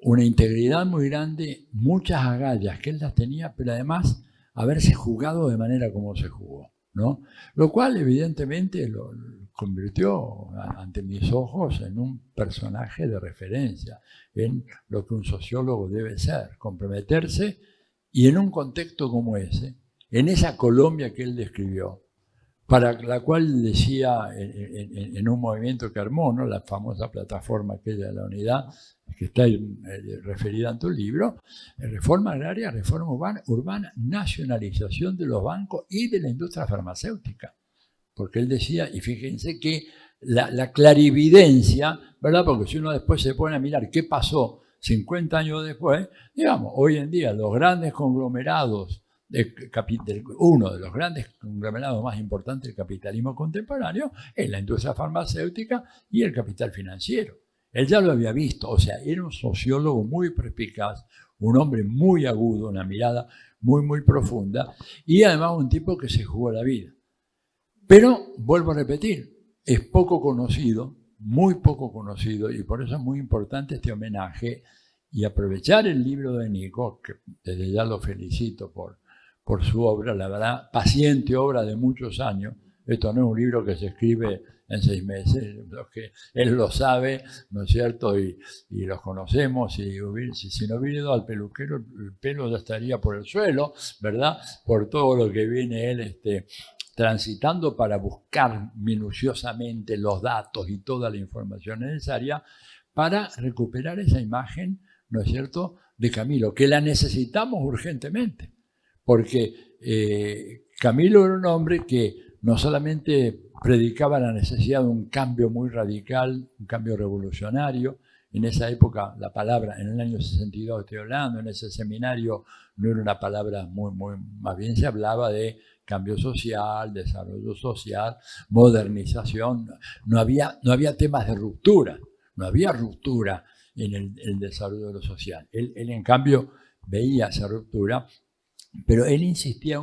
una integridad muy grande, muchas agallas que él las tenía, pero además haberse jugado de manera como se jugó, ¿no? Lo cual evidentemente lo convirtió ante mis ojos en un personaje de referencia, en lo que un sociólogo debe ser, comprometerse, y en un contexto como ese, en esa Colombia que él describió, para la cual decía en un movimiento que armó, ¿no?, la famosa plataforma aquella de la unidad, que está referida en tu libro, reforma agraria, reforma urbana, nacionalización de los bancos y de la industria farmacéutica. Porque él decía, y fíjense que la clarividencia, ¿verdad? Porque si uno después se pone a mirar qué pasó 50 años después, digamos, hoy en día los grandes conglomerados, uno de los grandes conglomerados más importantes del capitalismo contemporáneo es la industria farmacéutica y el capital financiero. Él ya lo había visto, o sea, era un sociólogo muy perspicaz, un hombre muy agudo, una mirada muy profunda, y además un tipo que se jugó la vida. Pero, vuelvo a repetir, es poco conocido, muy poco conocido, y por eso es muy importante este homenaje, y aprovechar el libro de Nico, que desde ya lo felicito por su obra, la verdad, paciente obra de muchos años. Esto no es un libro que se escribe en 6 meses, él lo sabe, ¿no es cierto? Y los conocemos, y si no hubiera ido al peluquero, el pelo ya estaría por el suelo, ¿verdad? Por todo lo que viene él transitando para buscar minuciosamente los datos y toda la información necesaria para recuperar esa imagen, ¿no es cierto?, de Camilo, que la necesitamos urgentemente. Porque Camilo era un hombre que no solamente predicaba la necesidad de un cambio muy radical, un cambio revolucionario. En esa época la palabra, en el año 62 estoy hablando, en ese seminario no era una palabra más bien se hablaba de cambio social, desarrollo social, modernización. No había temas de ruptura, no había ruptura en el desarrollo de lo social. Él en cambio veía esa ruptura. Pero él insistía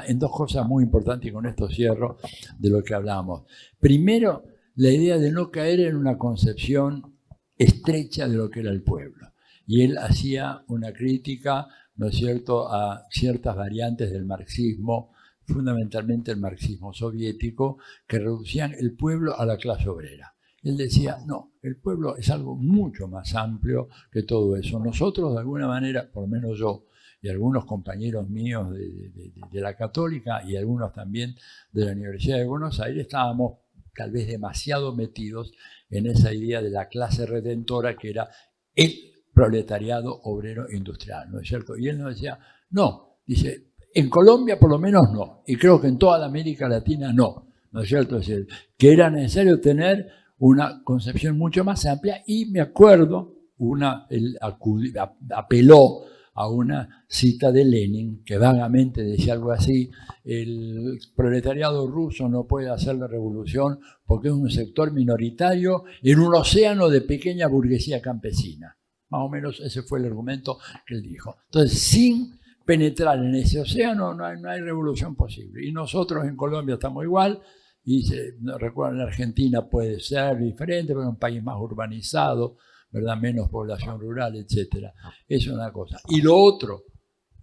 en dos cosas muy importantes, y con esto cierro de lo que hablábamos. Primero, la idea de no caer en una concepción estrecha de lo que era el pueblo. Y él hacía una crítica, ¿no es cierto?, a ciertas variantes del marxismo, fundamentalmente el marxismo soviético, que reducían el pueblo a la clase obrera. Él decía, no, el pueblo es algo mucho más amplio que todo eso. Nosotros, de alguna manera, por lo menos yo, y algunos compañeros míos de la Católica y algunos también de la Universidad de Buenos Aires, estábamos tal vez demasiado metidos en esa idea de la clase redentora que era el proletariado obrero industrial, ¿no es cierto? Y él nos decía, no, dice, en Colombia por lo menos no, y creo que en toda la América Latina no, ¿no es cierto? Es decir, que era necesario tener una concepción mucho más amplia, y me acuerdo, él apeló a una cita de Lenin, que vagamente decía algo así: el proletariado ruso no puede hacer la revolución porque es un sector minoritario en un océano de pequeña burguesía campesina. Más o menos ese fue el argumento que él dijo. Entonces, sin penetrar en ese océano no hay revolución posible. Y nosotros en Colombia estamos igual, y recuerdo en Argentina puede ser diferente, porque es un país más urbanizado, ¿verdad? Menos población rural, etc. Es una cosa. Y lo otro,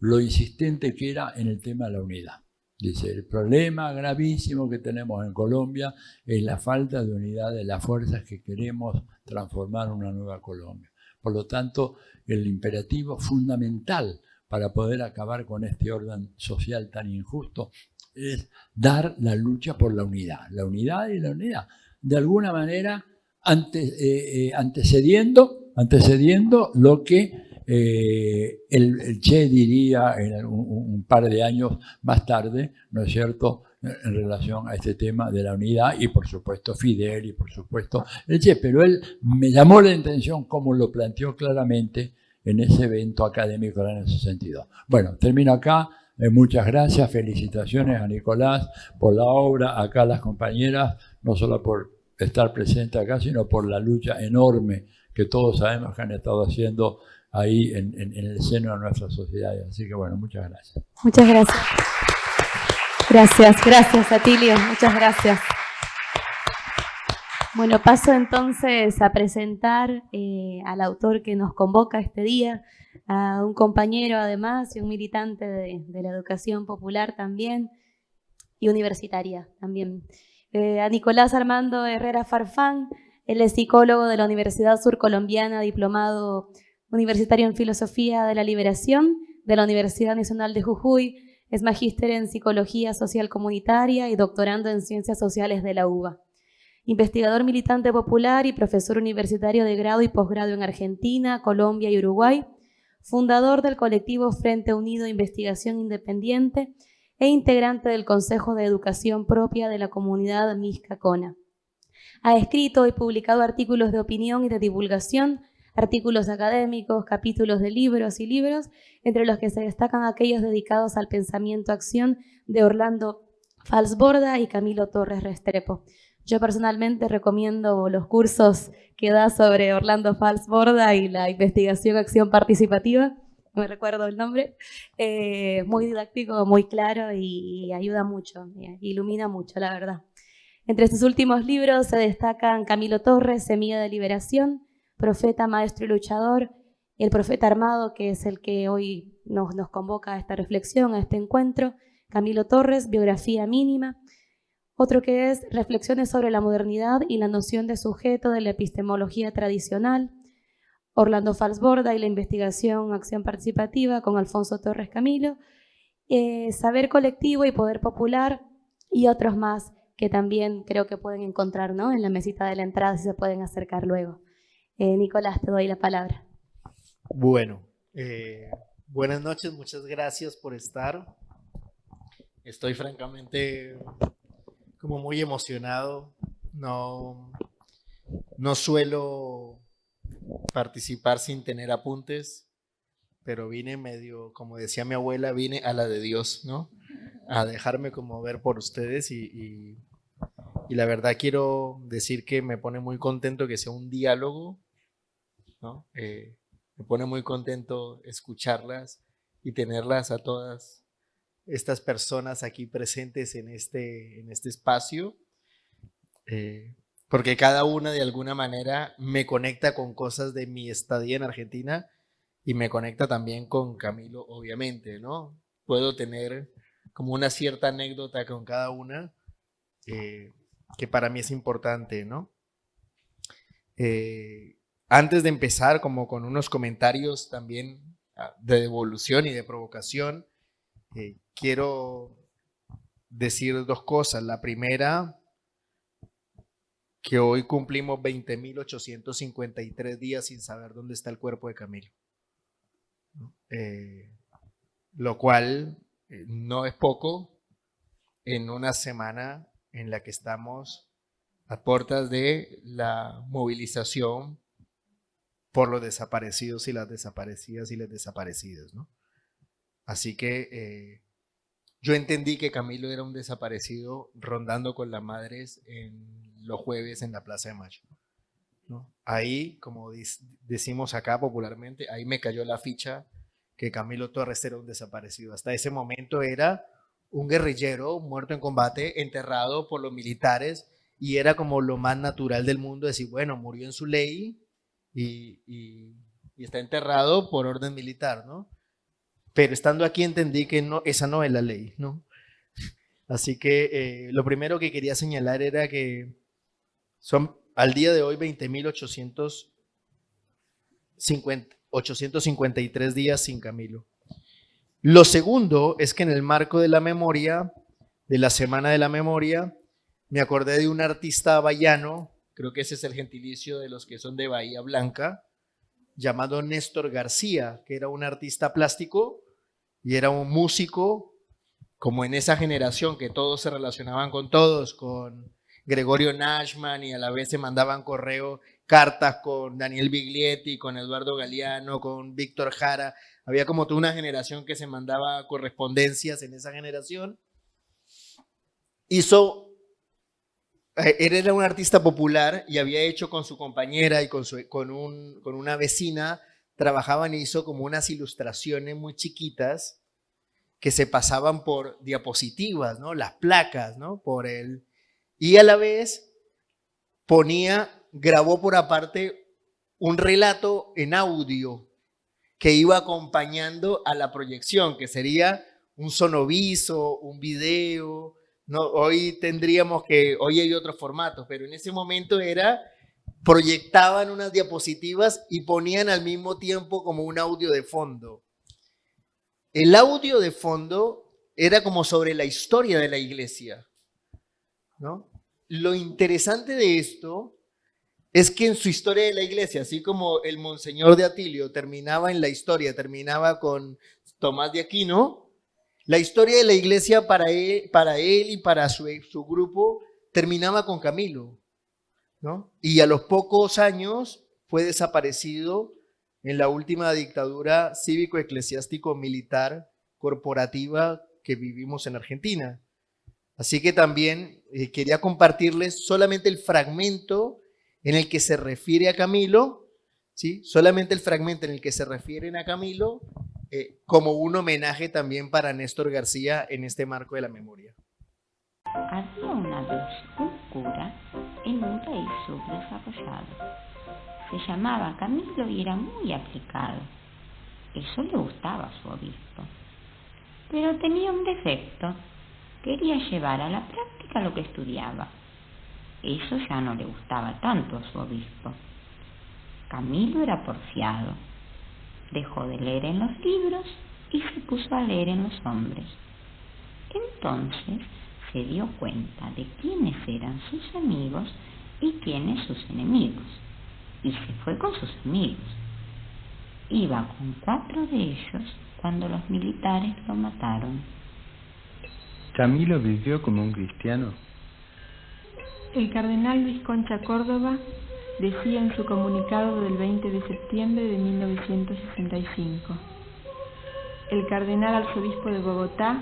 lo insistente que era en el tema de la unidad. Dice, el problema gravísimo que tenemos en Colombia es la falta de unidad de las fuerzas que queremos transformar una nueva Colombia. Por lo tanto, el imperativo fundamental para poder acabar con este orden social tan injusto es dar la lucha por la unidad. La unidad y la unidad. De alguna manera, antecediendo lo que el Che diría un par de años más tarde, ¿no es cierto?, en relación a este tema de la unidad, y por supuesto Fidel, y por supuesto el Che. Pero él me llamó la atención cómo lo planteó claramente en ese evento académico en ese sentido. Bueno, termino acá. Muchas gracias, felicitaciones a Nicolás por la obra, acá a las compañeras, no solo por estar presente acá, sino por la lucha enorme que todos sabemos que han estado haciendo ahí en el seno de nuestra sociedad. Así que bueno, muchas gracias. Muchas gracias. Gracias, Atilio, muchas gracias. Bueno, paso entonces a presentar al autor que nos convoca este día, a un compañero además y un militante de la educación popular también y universitaria también. A Nicolás Armando Herrera Farfán. Él es psicólogo de la Universidad Surcolombiana, diplomado universitario en Filosofía de la Liberación de la Universidad Nacional de Jujuy, es magíster en Psicología Social Comunitaria y doctorando en Ciencias Sociales de la UBA. Investigador militante popular y profesor universitario de grado y posgrado en Argentina, Colombia y Uruguay, fundador del colectivo Frente Unido Investigación Independiente e integrante del Consejo de Educación Propia de la comunidad Misca Cona. Ha escrito y publicado artículos de opinión y de divulgación, artículos académicos, capítulos de libros y libros, entre los que se destacan aquellos dedicados al pensamiento-acción de Orlando Falsborda y Camilo Torres Restrepo. Yo personalmente recomiendo los cursos que da sobre Orlando Falsborda y la investigación-acción participativa, no me recuerdo el nombre, muy didáctico, muy claro y ayuda mucho, ilumina mucho, la verdad. Entre sus últimos libros se destacan Camilo Torres, Semilla de Liberación, Profeta, Maestro y Luchador, y El Profeta Armado, que es el que hoy nos convoca a esta reflexión, a este encuentro, Camilo Torres, Biografía Mínima, otro que es Reflexiones sobre la modernidad y la noción de sujeto de la epistemología tradicional, Orlando Falsborda y la investigación acción participativa con Alfonso Torres Camilo, Saber colectivo y poder popular y otros más que también creo que pueden encontrar, ¿no?, en la mesita de la entrada si se pueden acercar luego. Nicolás, te doy la palabra. Bueno, buenas noches, muchas gracias por estar. Estoy francamente como muy emocionado. No suelo participar sin tener apuntes, pero vine medio, como decía mi abuela, vine a la de Dios, ¿no? A dejarme conmover por ustedes y la verdad quiero decir que me pone muy contento que sea un diálogo, ¿no? Me pone muy contento escucharlas y tenerlas a todas estas personas aquí presentes en este espacio, porque cada una de alguna manera me conecta con cosas de mi estadía en Argentina y me conecta también con Camilo, obviamente, ¿no? Puedo tener como una cierta anécdota con cada una que para mí es importante, ¿no? Antes de empezar, como con unos comentarios también de devolución y de provocación, quiero decir dos cosas. La primera, que hoy cumplimos 20.853 días sin saber dónde está el cuerpo de Camilo. Lo cual no es poco en una semana en la que estamos a puertas de la movilización por los desaparecidos y las desaparecidas y las desaparecidas, ¿no? Así que yo entendí que Camilo era un desaparecido rondando con las madres en los jueves en la Plaza de Mayo, ¿no? Ahí, como decimos acá popularmente, ahí me cayó la ficha que Camilo Torres era un desaparecido. Hasta ese momento era un guerrillero muerto en combate, enterrado por los militares, y era como lo más natural del mundo decir, bueno, murió en su ley y está enterrado por orden militar, ¿no? Pero estando aquí entendí que no, esa no es la ley, ¿no? Así que lo primero que quería señalar era que son al día de hoy 20.853 días sin Camilo. Lo segundo es que en el marco de la memoria, de la Semana de la Memoria, me acordé de un artista bahiano, creo que ese es el gentilicio de los que son de Bahía Blanca, llamado Néstor García, que era un artista plástico y era un músico, como en esa generación que todos se relacionaban con todos, con Gregorio Nashman, y a la vez se mandaban cartas con Daniel Biglietti, con Eduardo Galeano, con Víctor Jara. Había como toda una generación que se mandaba correspondencias en esa generación. Era un artista popular y había hecho con su compañera y con una vecina, trabajaban y hizo como unas ilustraciones muy chiquitas que se pasaban por diapositivas, ¿no? Las placas, ¿no? Y a la vez grabó por aparte un relato en audio que iba acompañando a la proyección, que sería un sonoviso, un video. No, hoy hay otros formatos, pero en ese momento proyectaban unas diapositivas y ponían al mismo tiempo como un audio de fondo. El audio de fondo era como sobre la historia de la iglesia, ¿no? Lo interesante de esto es que en su historia de la iglesia, así como el Monseñor de Atilio terminaba con Tomás de Aquino, la historia de la iglesia para él y para su grupo terminaba con Camilo, ¿no? Y a los pocos años fue desaparecido en la última dictadura cívico-eclesiástico-militar corporativa que vivimos en Argentina. Así que también quería compartirles solamente el fragmento en el que se refiere a Camilo, ¿sí? Solamente el fragmento en el que se refieren a Camilo, como un homenaje también para Néstor García en este marco de la memoria. Había una vez un cura en un país subdesarrollado. Se llamaba Camilo y era muy aplicado. Eso le gustaba a su obispo. Pero tenía un defecto. Quería llevar a la práctica lo que estudiaba. Eso ya no le gustaba tanto a su obispo. Camilo era porfiado. Dejó de leer en los libros y se puso a leer en los hombres. Entonces se dio cuenta de quiénes eran sus amigos y quiénes sus enemigos. Y se fue con sus amigos. Iba con 4 de ellos cuando los militares lo mataron. ¿Camilo vivió como un cristiano? El cardenal Luis Concha Córdoba decía en su comunicado del 20 de septiembre de 1965: el cardenal arzobispo de Bogotá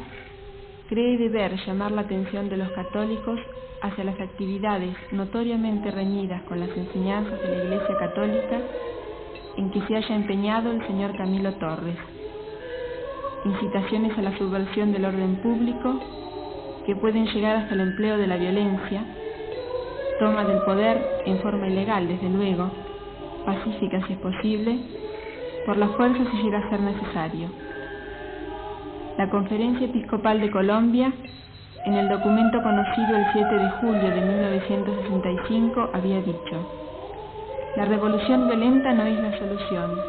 cree deber llamar la atención de los católicos hacia las actividades notoriamente reñidas con las enseñanzas de la Iglesia Católica en que se haya empeñado el señor Camilo Torres. Incitaciones a la subversión del orden público que pueden llegar hasta el empleo de la violencia, toma del poder en forma ilegal, desde luego, pacífica si es posible, por la fuerza si llega a ser necesario. La Conferencia Episcopal de Colombia, en el documento conocido el 7 de julio de 1965, había dicho: la revolución violenta no es la solución.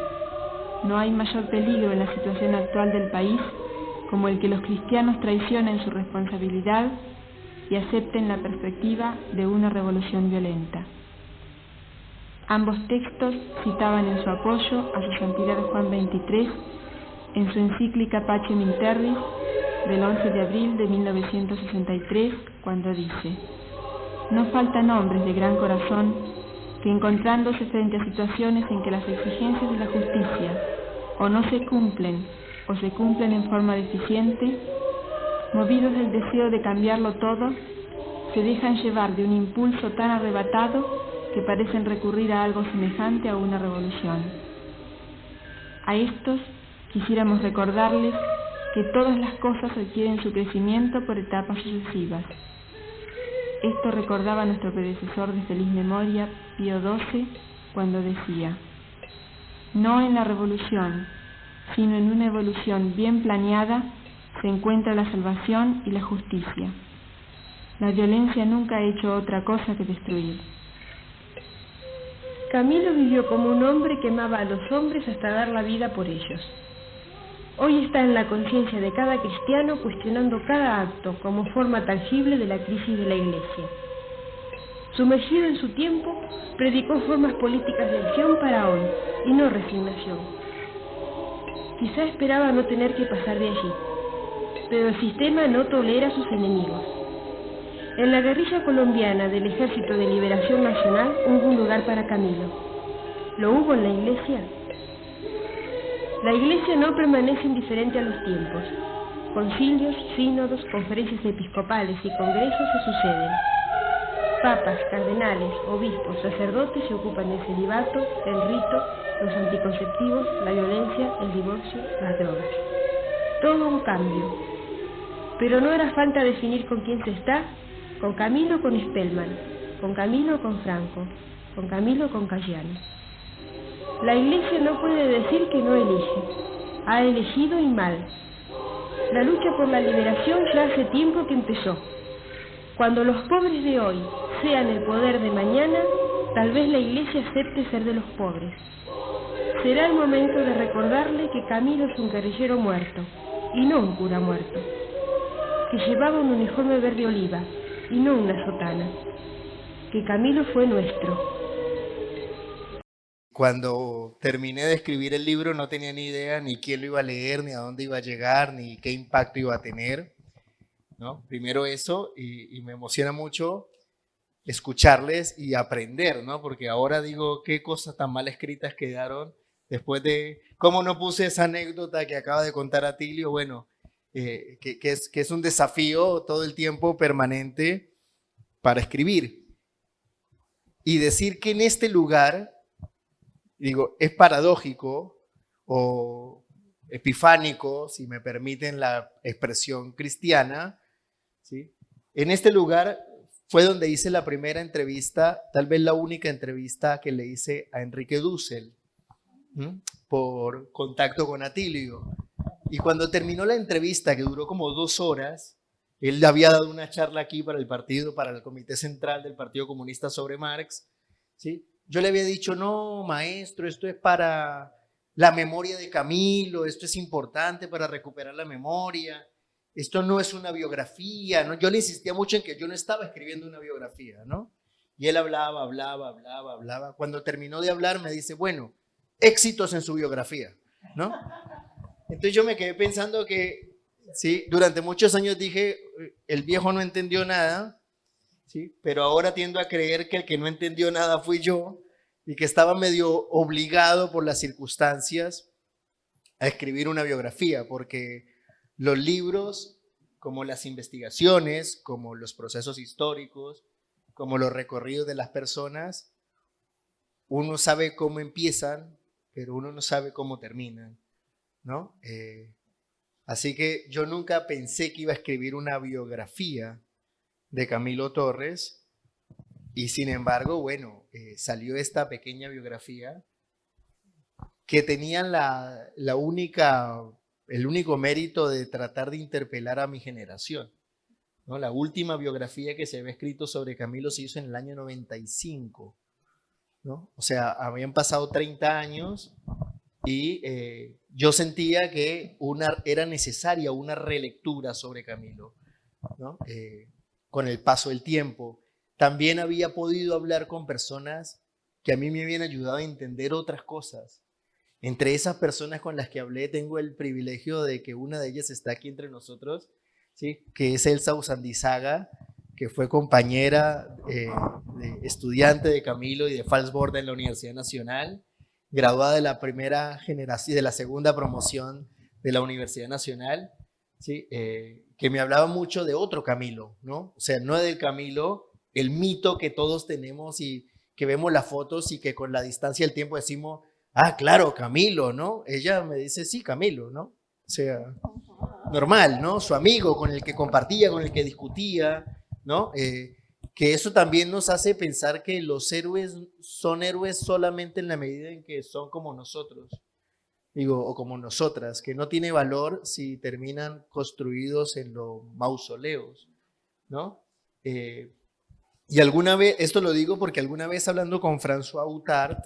No hay mayor peligro en la situación actual del país como el que los cristianos traicionen su responsabilidad y acepten la perspectiva de una revolución violenta. Ambos textos citaban en su apoyo a su santidad Juan XXIII en su encíclica Pacem in Terris del 11 de abril de 1963, cuando dice: no faltan hombres de gran corazón que, encontrándose frente a situaciones en que las exigencias de la justicia o no se cumplen o se cumplen en forma deficiente, movidos del deseo de cambiarlo todo, se dejan llevar de un impulso tan arrebatado que parecen recurrir a algo semejante a una revolución. A estos quisiéramos recordarles que todas las cosas adquieren su crecimiento por etapas sucesivas. Esto recordaba nuestro predecesor de feliz memoria, Pío XII, cuando decía: no en la revolución, sino en una evolución bien planeada, se encuentra la salvación y la justicia. La violencia nunca ha hecho otra cosa que destruir. Camilo vivió como un hombre que amaba a los hombres hasta dar la vida por ellos. Hoy está en la conciencia de cada cristiano, cuestionando cada acto como forma tangible de la crisis de la Iglesia. Sumergido en su tiempo, predicó formas políticas de acción para hoy, y no resignación. Quizá esperaba no tener que pasar de allí, pero el sistema no tolera a sus enemigos. En la guerrilla colombiana del Ejército de Liberación Nacional hubo un lugar para Camilo. ¿Lo hubo en la Iglesia? La Iglesia no permanece indiferente a los tiempos. Concilios, sínodos, conferencias episcopales y congresos se suceden. Papas, cardenales, obispos, sacerdotes se ocupan del celibato, el rito, los anticonceptivos, la violencia, el divorcio, las drogas. Todo un cambio. Pero no hará falta definir con quién se está, con Camilo o con Spellman, con Camilo o con Franco, con Camilo o con Cayano. La Iglesia no puede decir que no elige, ha elegido y mal. La lucha por la liberación ya hace tiempo que empezó. Cuando los pobres de hoy sean el poder de mañana, tal vez la Iglesia acepte ser de los pobres. Será el momento de recordarle que Camilo es un guerrillero muerto, y no un cura muerto, que llevaba un uniforme verde oliva, y no una sotana, que Camilo fue nuestro. Cuando terminé de escribir el libro no tenía ni idea ni quién lo iba a leer, ni a dónde iba a llegar, ni qué impacto iba a tener, ¿no? Primero eso, y me emociona mucho escucharles y aprender, ¿no? Porque ahora digo, qué cosas tan mal escritas quedaron después de, ¿cómo no puse esa anécdota que acaba de contar Atilio? Bueno, que es un desafío todo el tiempo permanente para escribir. Y decir que en este lugar, digo, es paradójico o epifánico, si me permiten la expresión cristiana, ¿sí? En este lugar fue donde hice la primera entrevista, tal vez la única entrevista que le hice a Enrique Dussel, por contacto con Atilio. Y cuando terminó la entrevista, que duró como 2 horas, él había dado una charla aquí para el partido, para el Comité Central del Partido Comunista sobre Marx, ¿sí? Yo le había dicho, no, maestro, esto es para la memoria de Camilo, esto es importante para recuperar la memoria, esto no es una biografía, ¿no? Yo le insistía mucho en que yo no estaba escribiendo una biografía, ¿no? Y él hablaba. Cuando terminó de hablar me dice, bueno, éxitos en su biografía, ¿no? Entonces yo me quedé pensando que, sí, durante muchos años dije, el viejo no entendió nada, ¿sí? Pero ahora tiendo a creer que el que no entendió nada fui yo y que estaba medio obligado por las circunstancias a escribir una biografía, porque los libros, como las investigaciones, como los procesos históricos, como los recorridos de las personas, uno sabe cómo empiezan, pero uno no sabe cómo terminan, ¿no? Así que yo nunca pensé que iba a escribir una biografía de Camilo Torres, y sin embargo, bueno, salió esta pequeña biografía que tenía el único mérito de tratar de interpelar a mi generación, ¿no? La última biografía que se había escrito sobre Camilo se hizo en el año 95, ¿no? O sea, habían pasado 30 años y yo sentía que era necesaria una relectura sobre Camilo, ¿no? Con el paso del tiempo. También había podido hablar con personas que a mí me habían ayudado a entender otras cosas. Entre esas personas con las que hablé, tengo el privilegio de que una de ellas está aquí entre nosotros, ¿sí? Que es Elsa Usandizaga, que fue compañera de estudiante de Camilo y de Falsborda en la Universidad Nacional, graduada de la primera generación, de la segunda promoción de la Universidad Nacional, ¿sí? Que me hablaba mucho de otro Camilo, ¿no? O sea, no del Camilo, el mito que todos tenemos y que vemos las fotos y que con la distancia del tiempo decimos, ah, claro, Camilo, ¿no? Ella me dice, sí, Camilo, ¿no? O sea, normal, ¿no? Su amigo con el que compartía, con el que discutía, ¿no? Que eso también nos hace pensar que los héroes son héroes solamente en la medida en que son como nosotros, digo, o como nosotras, que no tiene valor si terminan construidos en los mausoleos, ¿no? Y alguna vez, esto lo digo porque alguna vez hablando con François Outard,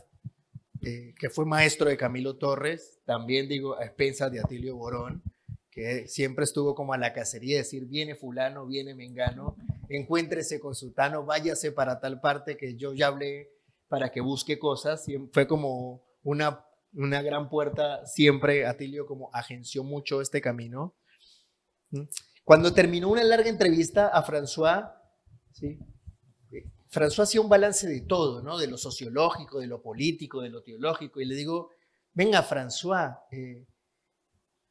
que fue maestro de Camilo Torres, también digo a expensas de Atilio Borón, que siempre estuvo como a la cacería, decir, viene fulano, viene mengano, encuéntrese con sultano, váyase para tal parte que yo ya hablé para que busque cosas, y fue como una gran puerta, siempre Atilio como agenció mucho este camino. Cuando terminó una larga entrevista a François, ¿sí? François hacía un balance de todo, ¿no? De lo sociológico, de lo político, de lo teológico, y le digo, venga François,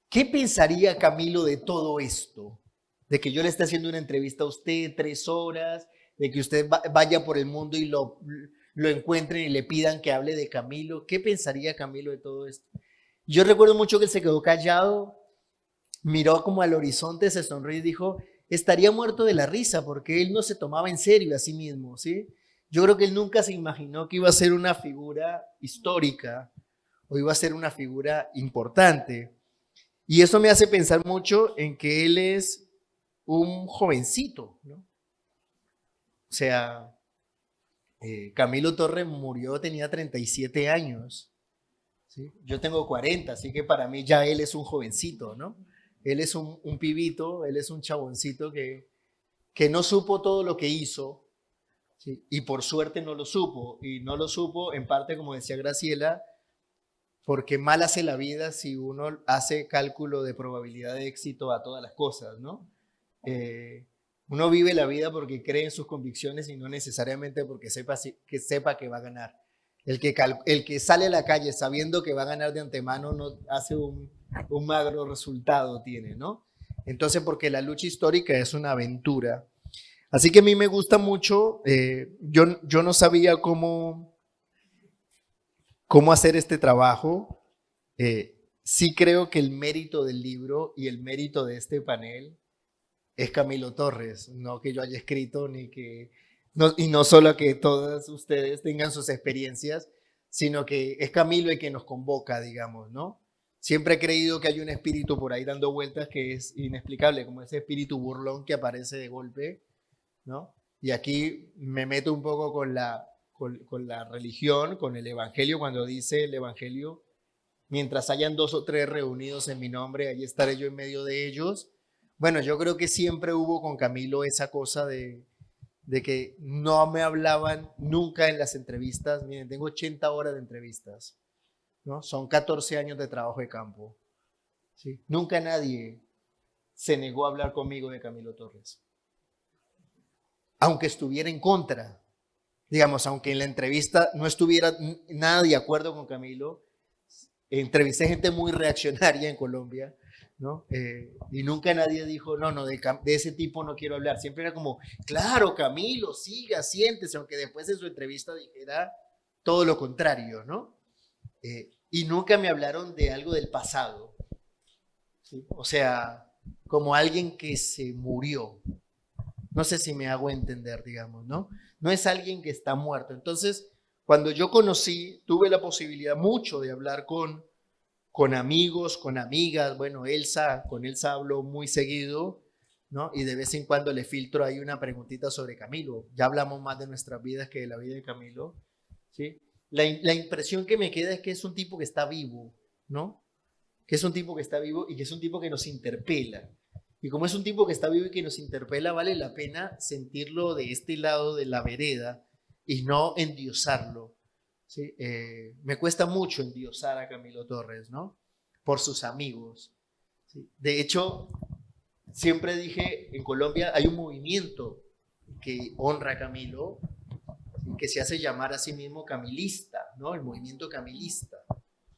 ¿qué pensaría Camilo de todo esto? De que yo le esté haciendo una entrevista a usted 3 horas, de que usted vaya por el mundo y lo encuentren y le pidan que hable de Camilo. ¿Qué pensaría Camilo de todo esto? Yo recuerdo mucho que él se quedó callado, miró como al horizonte, se sonrió y dijo, estaría muerto de la risa porque él no se tomaba en serio a sí mismo, ¿sí? Yo creo que él nunca se imaginó que iba a ser una figura histórica o iba a ser una figura importante. Y eso me hace pensar mucho en que él es un jovencito, ¿no? O sea, Camilo Torres murió, tenía 37 años. ¿Sí? Yo tengo 40, así que para mí ya él es un jovencito, ¿no? Él es un pibito, él es un chaboncito que no supo todo lo que hizo, ¿sí? Y por suerte no lo supo. Y no lo supo en parte, como decía Graciela, porque mal hace la vida si uno hace cálculo de probabilidad de éxito a todas las cosas, ¿no? Uno vive la vida porque cree en sus convicciones y no necesariamente porque sepa que va a ganar. El que sale a la calle sabiendo que va a ganar de antemano no hace un magro resultado, tiene, ¿no? Entonces, porque la lucha histórica es una aventura. Así que a mí me gusta mucho, yo no sabía cómo hacer este trabajo. Sí creo que el mérito del libro y el mérito de este panel es Camilo Torres, no que yo haya escrito y no solo que todas ustedes tengan sus experiencias, sino que es Camilo el que nos convoca, digamos, ¿no? Siempre he creído que hay un espíritu por ahí dando vueltas que es inexplicable, como ese espíritu burlón que aparece de golpe, ¿no? Y aquí me meto un poco con la religión, con el evangelio, cuando dice el evangelio, mientras hayan 2 o 3 reunidos en mi nombre, ahí estaré yo en medio de ellos. Bueno, yo creo que siempre hubo con Camilo esa cosa de que no me hablaban nunca en las entrevistas. Miren, tengo 80 horas de entrevistas, ¿no? Son 14 años de trabajo de campo, ¿sí? Nunca nadie se negó a hablar conmigo de Camilo Torres, aunque estuviera en contra. Digamos, aunque en la entrevista no estuviera nada de acuerdo con Camilo, entrevisté gente muy reaccionaria en Colombia, ¿no? Y nunca nadie dijo, no, de ese tipo no quiero hablar. Siempre era como, claro, Camilo, siga, siéntese, aunque después en su entrevista dijera todo lo contrario, ¿no? Y nunca me hablaron de algo del pasado, ¿sí? O sea, como alguien que se murió. No sé si me hago entender, digamos, ¿no? No es alguien que está muerto. Entonces, cuando yo tuve la posibilidad mucho de hablar con amigos, con amigas. Bueno, con Elsa hablo muy seguido, ¿no? Y de vez en cuando le filtro ahí una preguntita sobre Camilo. Ya hablamos más de nuestras vidas que de la vida de Camilo, ¿sí? La impresión que me queda es que es un tipo que está vivo, ¿no? Que es un tipo que está vivo y que es un tipo que nos interpela. Y como es un tipo que está vivo y que nos interpela, vale la pena sentirlo de este lado de la vereda y no endiosarlo. ¿Sí? Me cuesta mucho endiosar a Camilo Torres, ¿no? Por sus amigos, ¿sí? De hecho, siempre dije, en Colombia hay un movimiento que honra a Camilo, ¿sí? Que se hace llamar a sí mismo camilista, ¿no? El movimiento camilista,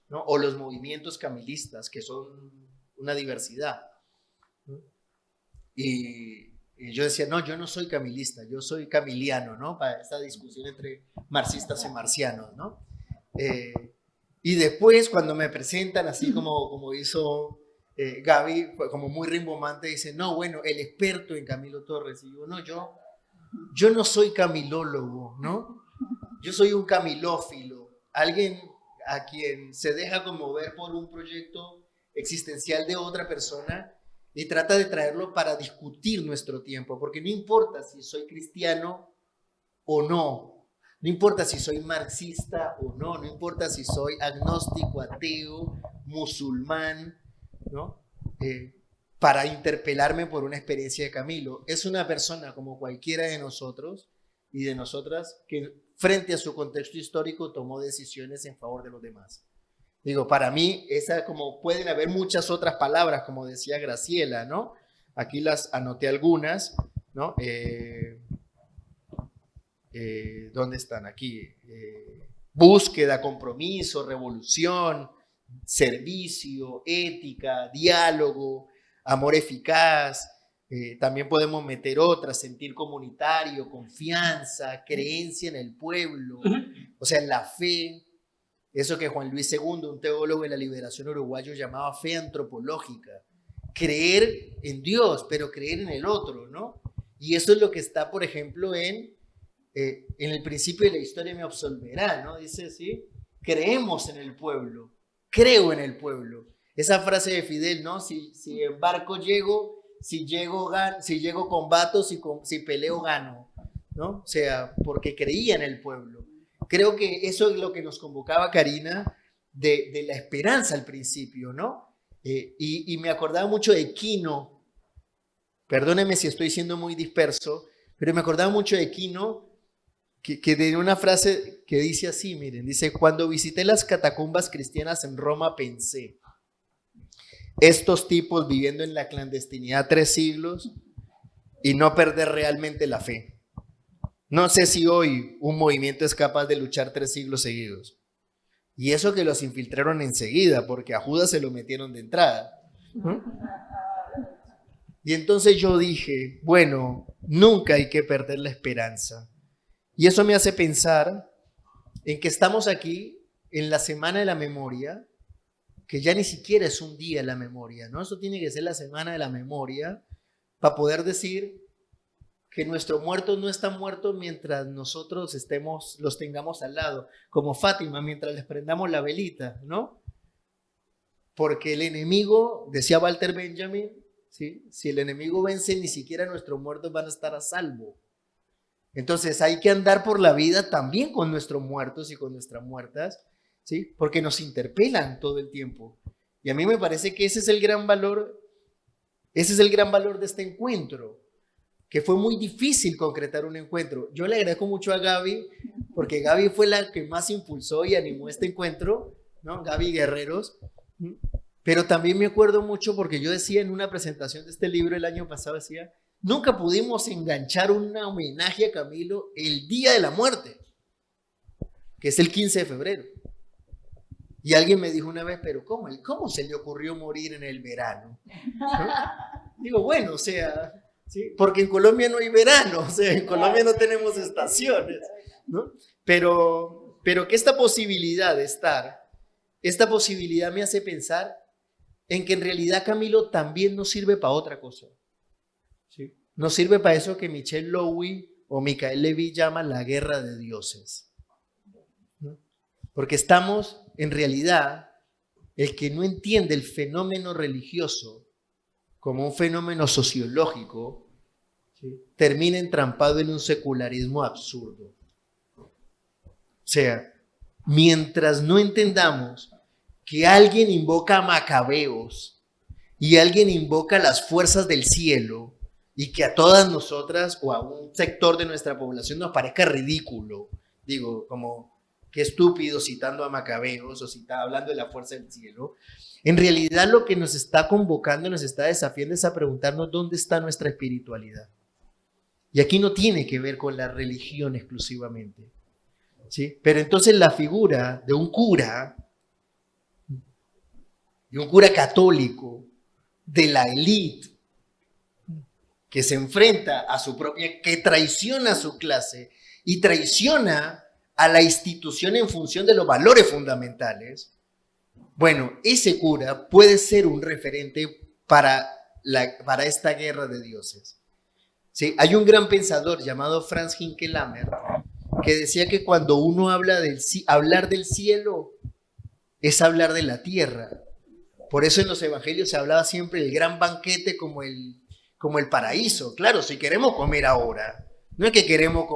¿no? O los movimientos camilistas, que son una diversidad, ¿no? Y yo decía, no, yo no soy camilista, yo soy camiliano, ¿no? Para esta discusión entre marxistas y marcianos, ¿no? Y después, cuando me presentan, así como hizo Gaby, como muy rimbombante, dice, no, bueno, el experto en Camilo Torres. Y digo, no, yo no soy camilólogo, ¿no? Yo soy un camilófilo, alguien a quien se deja conmover por un proyecto existencial de otra persona y trata de traerlo para discutir nuestro tiempo, porque no importa si soy cristiano o no, no importa si soy marxista o no, no importa si soy agnóstico, ateo, musulmán, ¿no? Para interpelarme por una experiencia de Camilo. Es una persona como cualquiera de nosotros y de nosotras que frente a su contexto histórico tomó decisiones en favor de los demás. Digo, para mí, como pueden haber muchas otras palabras, como decía Graciela, ¿no? Aquí las anoté algunas, ¿no? ¿Dónde están? Aquí. Búsqueda, compromiso, revolución, servicio, ética, diálogo, amor eficaz. También podemos meter otras, sentir comunitario, confianza, creencia en el pueblo, o sea, en la fe. Eso que Juan Luis II, un teólogo de la liberación uruguayo, llamaba fe antropológica. Creer en Dios, pero creer en el otro, ¿no? Y eso es lo que está, por ejemplo, en en el principio de la historia me absolverá, ¿no? Dice, ¿sí? Creemos en el pueblo, creo en el pueblo. Esa frase de Fidel, ¿no? Si en barco llego, si llego combato, si peleo gano, ¿no? O sea, porque creía en el pueblo. Creo que eso es lo que nos convocaba Karina de la esperanza al principio, ¿no? Y me acordaba mucho de Quino, perdóneme si estoy siendo muy disperso, pero me acordaba mucho de Quino, que de una frase que dice así, miren, dice, cuando visité las catacumbas cristianas en Roma pensé, estos tipos viviendo en la clandestinidad 3 siglos y no perder realmente la fe. No sé si hoy un movimiento es capaz de luchar 3 siglos seguidos. Y eso que los infiltraron enseguida, porque a Judas se lo metieron de entrada. Y entonces yo dije, bueno, nunca hay que perder la esperanza. Y eso me hace pensar en que estamos aquí en la Semana de la Memoria, que ya ni siquiera es un día de la memoria, ¿no? Eso tiene que ser la Semana de la Memoria para poder decir que nuestros muertos no están muertos mientras nosotros los tengamos al lado, como Fátima, mientras les prendamos la velita, ¿no? Porque el enemigo, decía Walter Benjamin, ¿sí? Si el enemigo vence, ni siquiera nuestros muertos van a estar a salvo. Entonces hay que andar por la vida también con nuestros muertos y con nuestras muertas, ¿sí? Porque nos interpelan todo el tiempo. Y a mí me parece que ese es el gran valor de este encuentro, que fue muy difícil concretar un encuentro. Yo le agradezco mucho a Gaby, porque Gaby fue la que más impulsó y animó este encuentro, ¿no? Gaby Guerreros. Pero también me acuerdo mucho porque yo decía en una presentación de este libro el año pasado, decía, nunca pudimos enganchar un homenaje a Camilo el día de la muerte, que es el 15 de febrero. Y alguien me dijo una vez, pero ¿cómo se le ocurrió morir en el verano? ¿No? Digo, bueno, o sea, ¿sí? Porque en Colombia no hay verano, o sea, en Colombia no tenemos estaciones, ¿no? Pero que esta posibilidad de estar, esta posibilidad me hace pensar en que en realidad Camilo también nos sirve para otra cosa, ¿sí? Nos sirve para eso que Michel Lowy o Michael Levy llama la guerra de dioses, ¿no? Porque estamos, en realidad, el que no entiende el fenómeno religioso como un fenómeno sociológico, ¿sí? Termina entrampado en un secularismo absurdo. O sea, mientras no entendamos que alguien invoca a Macabeos y alguien invoca a las fuerzas del cielo y que a todas nosotras o a un sector de nuestra población nos parezca ridículo, digo, como qué estúpido citando a Macabeos o hablando de la fuerza del cielo, en realidad lo que nos está convocando, nos está desafiando es a preguntarnos dónde está nuestra espiritualidad. Y aquí no tiene que ver con la religión exclusivamente, ¿sí? Pero entonces la figura de un cura católico, de la élite, que se enfrenta a su propia, que traiciona a su clase y traiciona a la institución en función de los valores fundamentales, bueno, ese cura puede ser un referente para esta guerra de dioses, ¿sí? Hay un gran pensador llamado Franz Hinckelammer que decía que cuando uno hablar del cielo es hablar de la tierra. Por eso en los evangelios se hablaba siempre del gran banquete como el paraíso. Claro, si queremos comer ahora, no es que queremos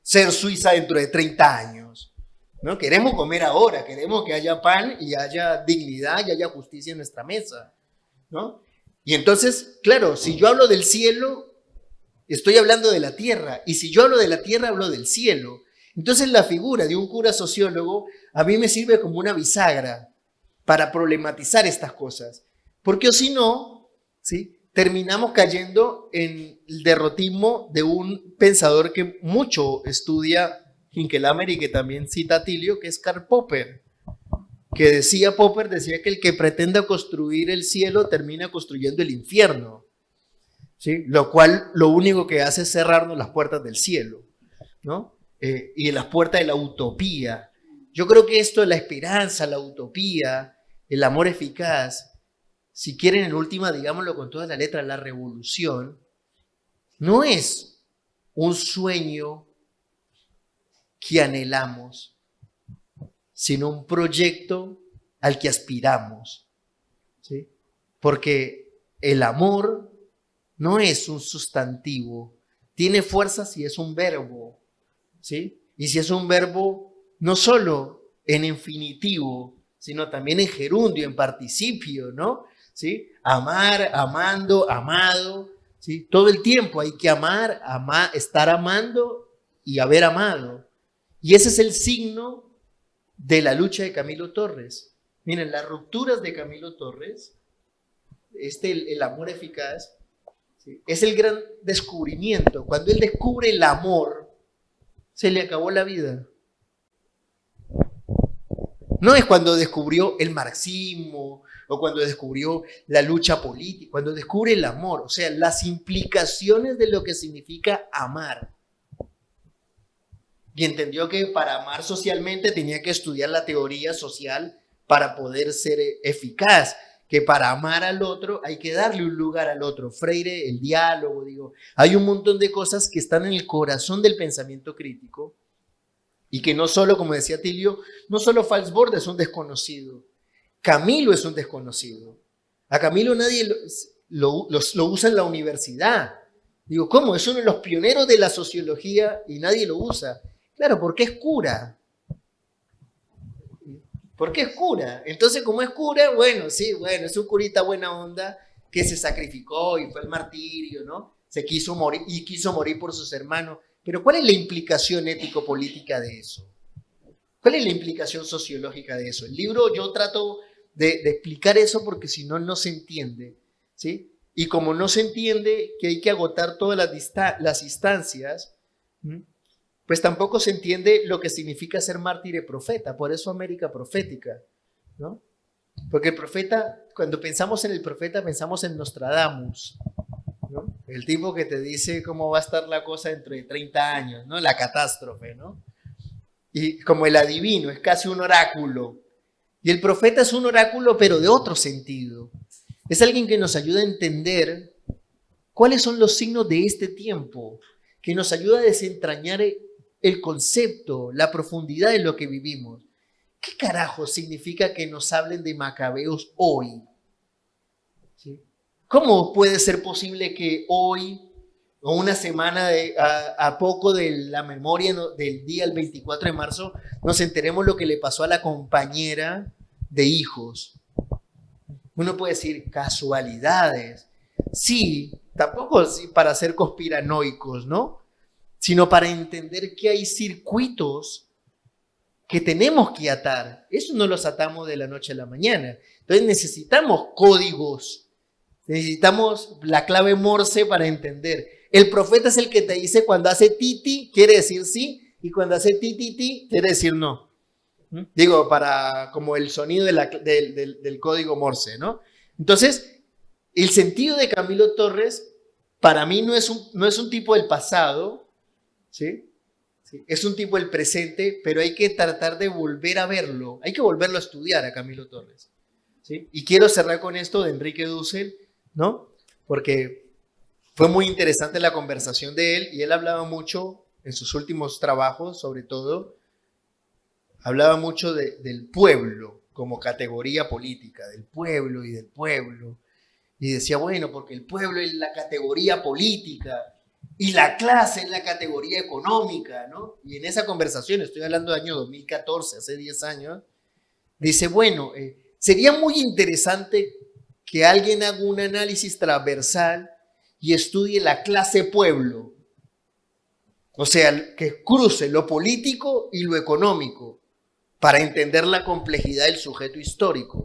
ser Suiza dentro de 30 años, ¿no? Queremos comer ahora, queremos que haya pan y haya dignidad y haya justicia en nuestra mesa, ¿no? Y entonces, claro, si yo hablo del cielo, estoy hablando de la tierra, y si yo hablo de la tierra, hablo del cielo. Entonces la figura de un cura sociólogo a mí me sirve como una bisagra para problematizar estas cosas, porque o si no, ¿sí? Terminamos cayendo en el derrotismo de un pensador que mucho estudia Hinckelammer y que también cita a Tilio, que es Karl Popper, que Popper decía que el que pretenda construir el cielo termina construyendo el infierno, ¿sí? Lo cual lo único que hace es cerrarnos las puertas del cielo, ¿no? Y las puertas de la utopía. Yo creo que esto de la esperanza, la utopía, el amor eficaz, si quieren en última, digámoslo con toda la letra, la revolución, no es un sueño que anhelamos, sino un proyecto al que aspiramos, ¿sí? Porque el amor no es un sustantivo, tiene fuerza si es un verbo, ¿sí? Y si es un verbo no solo en infinitivo, sino también en gerundio, en participio, ¿no? ¿Sí? Amar, amando, amado, ¿sí? Todo el tiempo hay que amar, estar amando y haber amado. Y ese es el signo de la lucha de Camilo Torres. Miren, las rupturas de Camilo Torres, el amor eficaz, ¿sí? Es el gran descubrimiento. Cuando él descubre el amor, se le acabó la vida. No es cuando descubrió el marxismo o cuando descubrió la lucha política, cuando descubre el amor, o sea, las implicaciones de lo que significa amar. Y entendió que para amar socialmente tenía que estudiar la teoría social para poder ser eficaz, que para amar al otro hay que darle un lugar al otro. Freire, el diálogo, digo, hay un montón de cosas que están en el corazón del pensamiento crítico y que no solo, como decía Tilio, no solo Falsborda es un desconocido, Camilo es un desconocido. A Camilo nadie lo usa en la universidad. Digo, ¿cómo? Es uno de los pioneros de la sociología y nadie lo usa. Claro, porque es cura. ¿Por qué es cura? Entonces, como es cura, bueno, sí, bueno, es un curita buena onda que se sacrificó y fue el martirio, ¿no? Se quiso morir y quiso morir por sus hermanos. Pero ¿cuál es la implicación ético-política de eso? ¿Cuál es la implicación sociológica de eso? El libro yo trato de explicar eso porque si no, no se entiende, ¿sí? Y como no se entiende que hay que agotar todas las instancias, pues tampoco se entiende lo que significa ser mártir y profeta. Por eso América profética, ¿no? Porque el profeta, cuando pensamos en el profeta, pensamos en Nostradamus, ¿no? El tipo que te dice cómo va a estar la cosa dentro de 30 años, ¿no? La catástrofe, ¿no? Y como el adivino, es casi un oráculo. Y el profeta es un oráculo, pero de otro sentido. Es alguien que nos ayuda a entender cuáles son los signos de este tiempo, que nos ayuda a desentrañar el concepto, la profundidad de lo que vivimos. ¿Qué carajo significa que nos hablen de Macabeos hoy? ¿Sí? ¿Cómo puede ser posible que hoy, o una semana a poco de la memoria del día, el 24 de marzo, nos enteremos lo que le pasó a la compañera de hijos? Uno puede decir casualidades. Sí, tampoco para ser conspiranoicos, ¿no? Sino para entender que hay circuitos que tenemos que atar. Eso no los atamos de la noche a la mañana. Entonces necesitamos códigos, necesitamos la clave Morse para entender. El profeta es el que te dice cuando hace titi, quiere decir sí, y cuando hace titi, quiere decir no. Digo, como el sonido del código Morse, ¿no? Entonces, el sentido de Camilo Torres, para mí no es un tipo del pasado, ¿sí? Sí, es un tipo del presente, pero hay que tratar de volver a verlo, hay que volverlo a estudiar a Camilo Torres, ¿sí? Y quiero cerrar con esto de Enrique Dussel, ¿no? Porque fue muy interesante la conversación de él y él hablaba mucho en sus últimos trabajos, sobre todo, hablaba mucho del pueblo como categoría política, del pueblo y del pueblo. Y decía, bueno, porque el pueblo es la categoría política y la clase es la categoría económica, ¿no? Y en esa conversación, estoy hablando del año 2014, hace 10 años, dice, bueno, sería muy interesante que alguien haga un análisis transversal y estudie la clase pueblo. O sea, que cruce lo político y lo económico para entender la complejidad del sujeto histórico.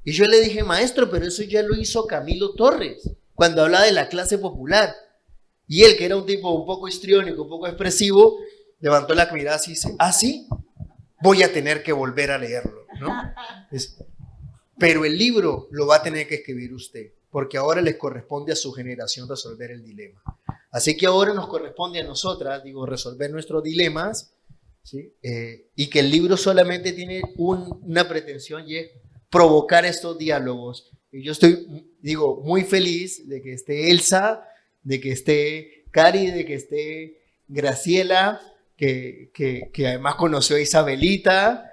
Y yo le dije, maestro, pero eso ya lo hizo Camilo Torres, cuando hablaba de la clase popular. Y él, que era un tipo un poco histriónico, un poco expresivo, levantó la mirada y dice, ¿ah, sí? Voy a tener que volver a leerlo, ¿no? Pero el libro lo va a tener que escribir usted, porque ahora les corresponde a su generación resolver el dilema. Así que ahora nos corresponde a nosotras, resolver nuestros dilemas, ¿sí? Y que el libro solamente tiene una pretensión y es provocar estos diálogos. Y yo estoy, muy feliz de que esté Elsa, de que esté Cari, de que esté Graciela, que además conoció a Isabelita,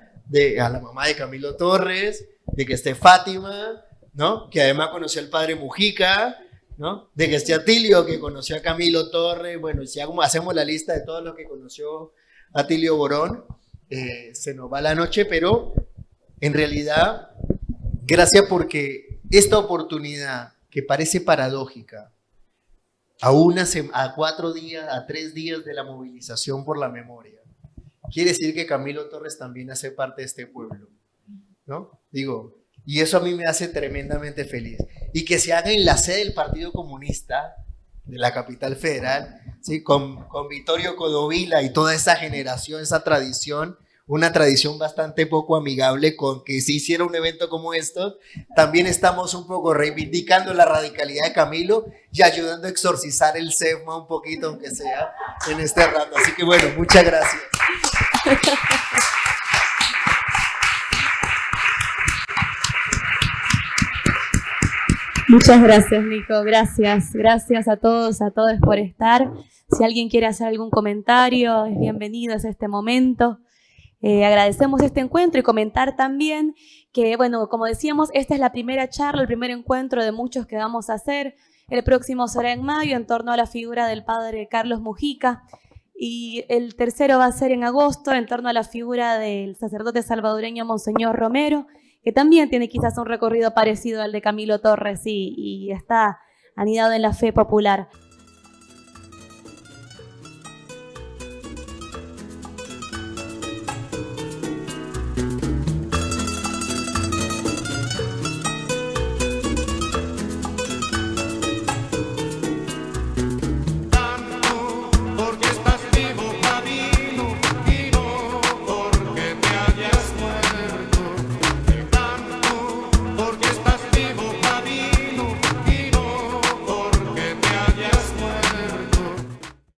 a la mamá de Camilo Torres, de que esté Fátima, ¿no? Que además conoció al padre Mujica, ¿no? De que esté Atilio, que conoció a Camilo Torres. Bueno, si hacemos la lista de todos los que conoció Atilio Borón, se nos va la noche, pero en realidad, gracias porque esta oportunidad que parece paradójica, a 4 días, a 3 días de la movilización por la memoria, quiere decir que Camilo Torres también hace parte de este pueblo, ¿no? Digo, y eso a mí me hace tremendamente feliz. Y que se haga en la sede del Partido Comunista de la capital federal, ¿sí? Con Vittorio Codovila y toda esa generación, esa tradición, una tradición bastante poco amigable con que se hiciera un evento como esto. También estamos un poco reivindicando la radicalidad de Camilo y ayudando a exorcizar el sesma un poquito, aunque sea en este rato. Así que bueno, muchas gracias. Muchas gracias, Nico. Gracias. Gracias a todos por estar. Si alguien quiere hacer algún comentario, es bienvenido a este momento. Agradecemos este encuentro y comentar también que, bueno, como decíamos, esta es la primera charla, el primer encuentro de muchos que vamos a hacer. El próximo será en mayo en torno a la figura del padre Carlos Mujica y el tercero va a ser en agosto en torno a la figura del sacerdote salvadoreño Monseñor Romero, que también tiene quizás un recorrido parecido al de Camilo Torres y está anidado en la fe popular.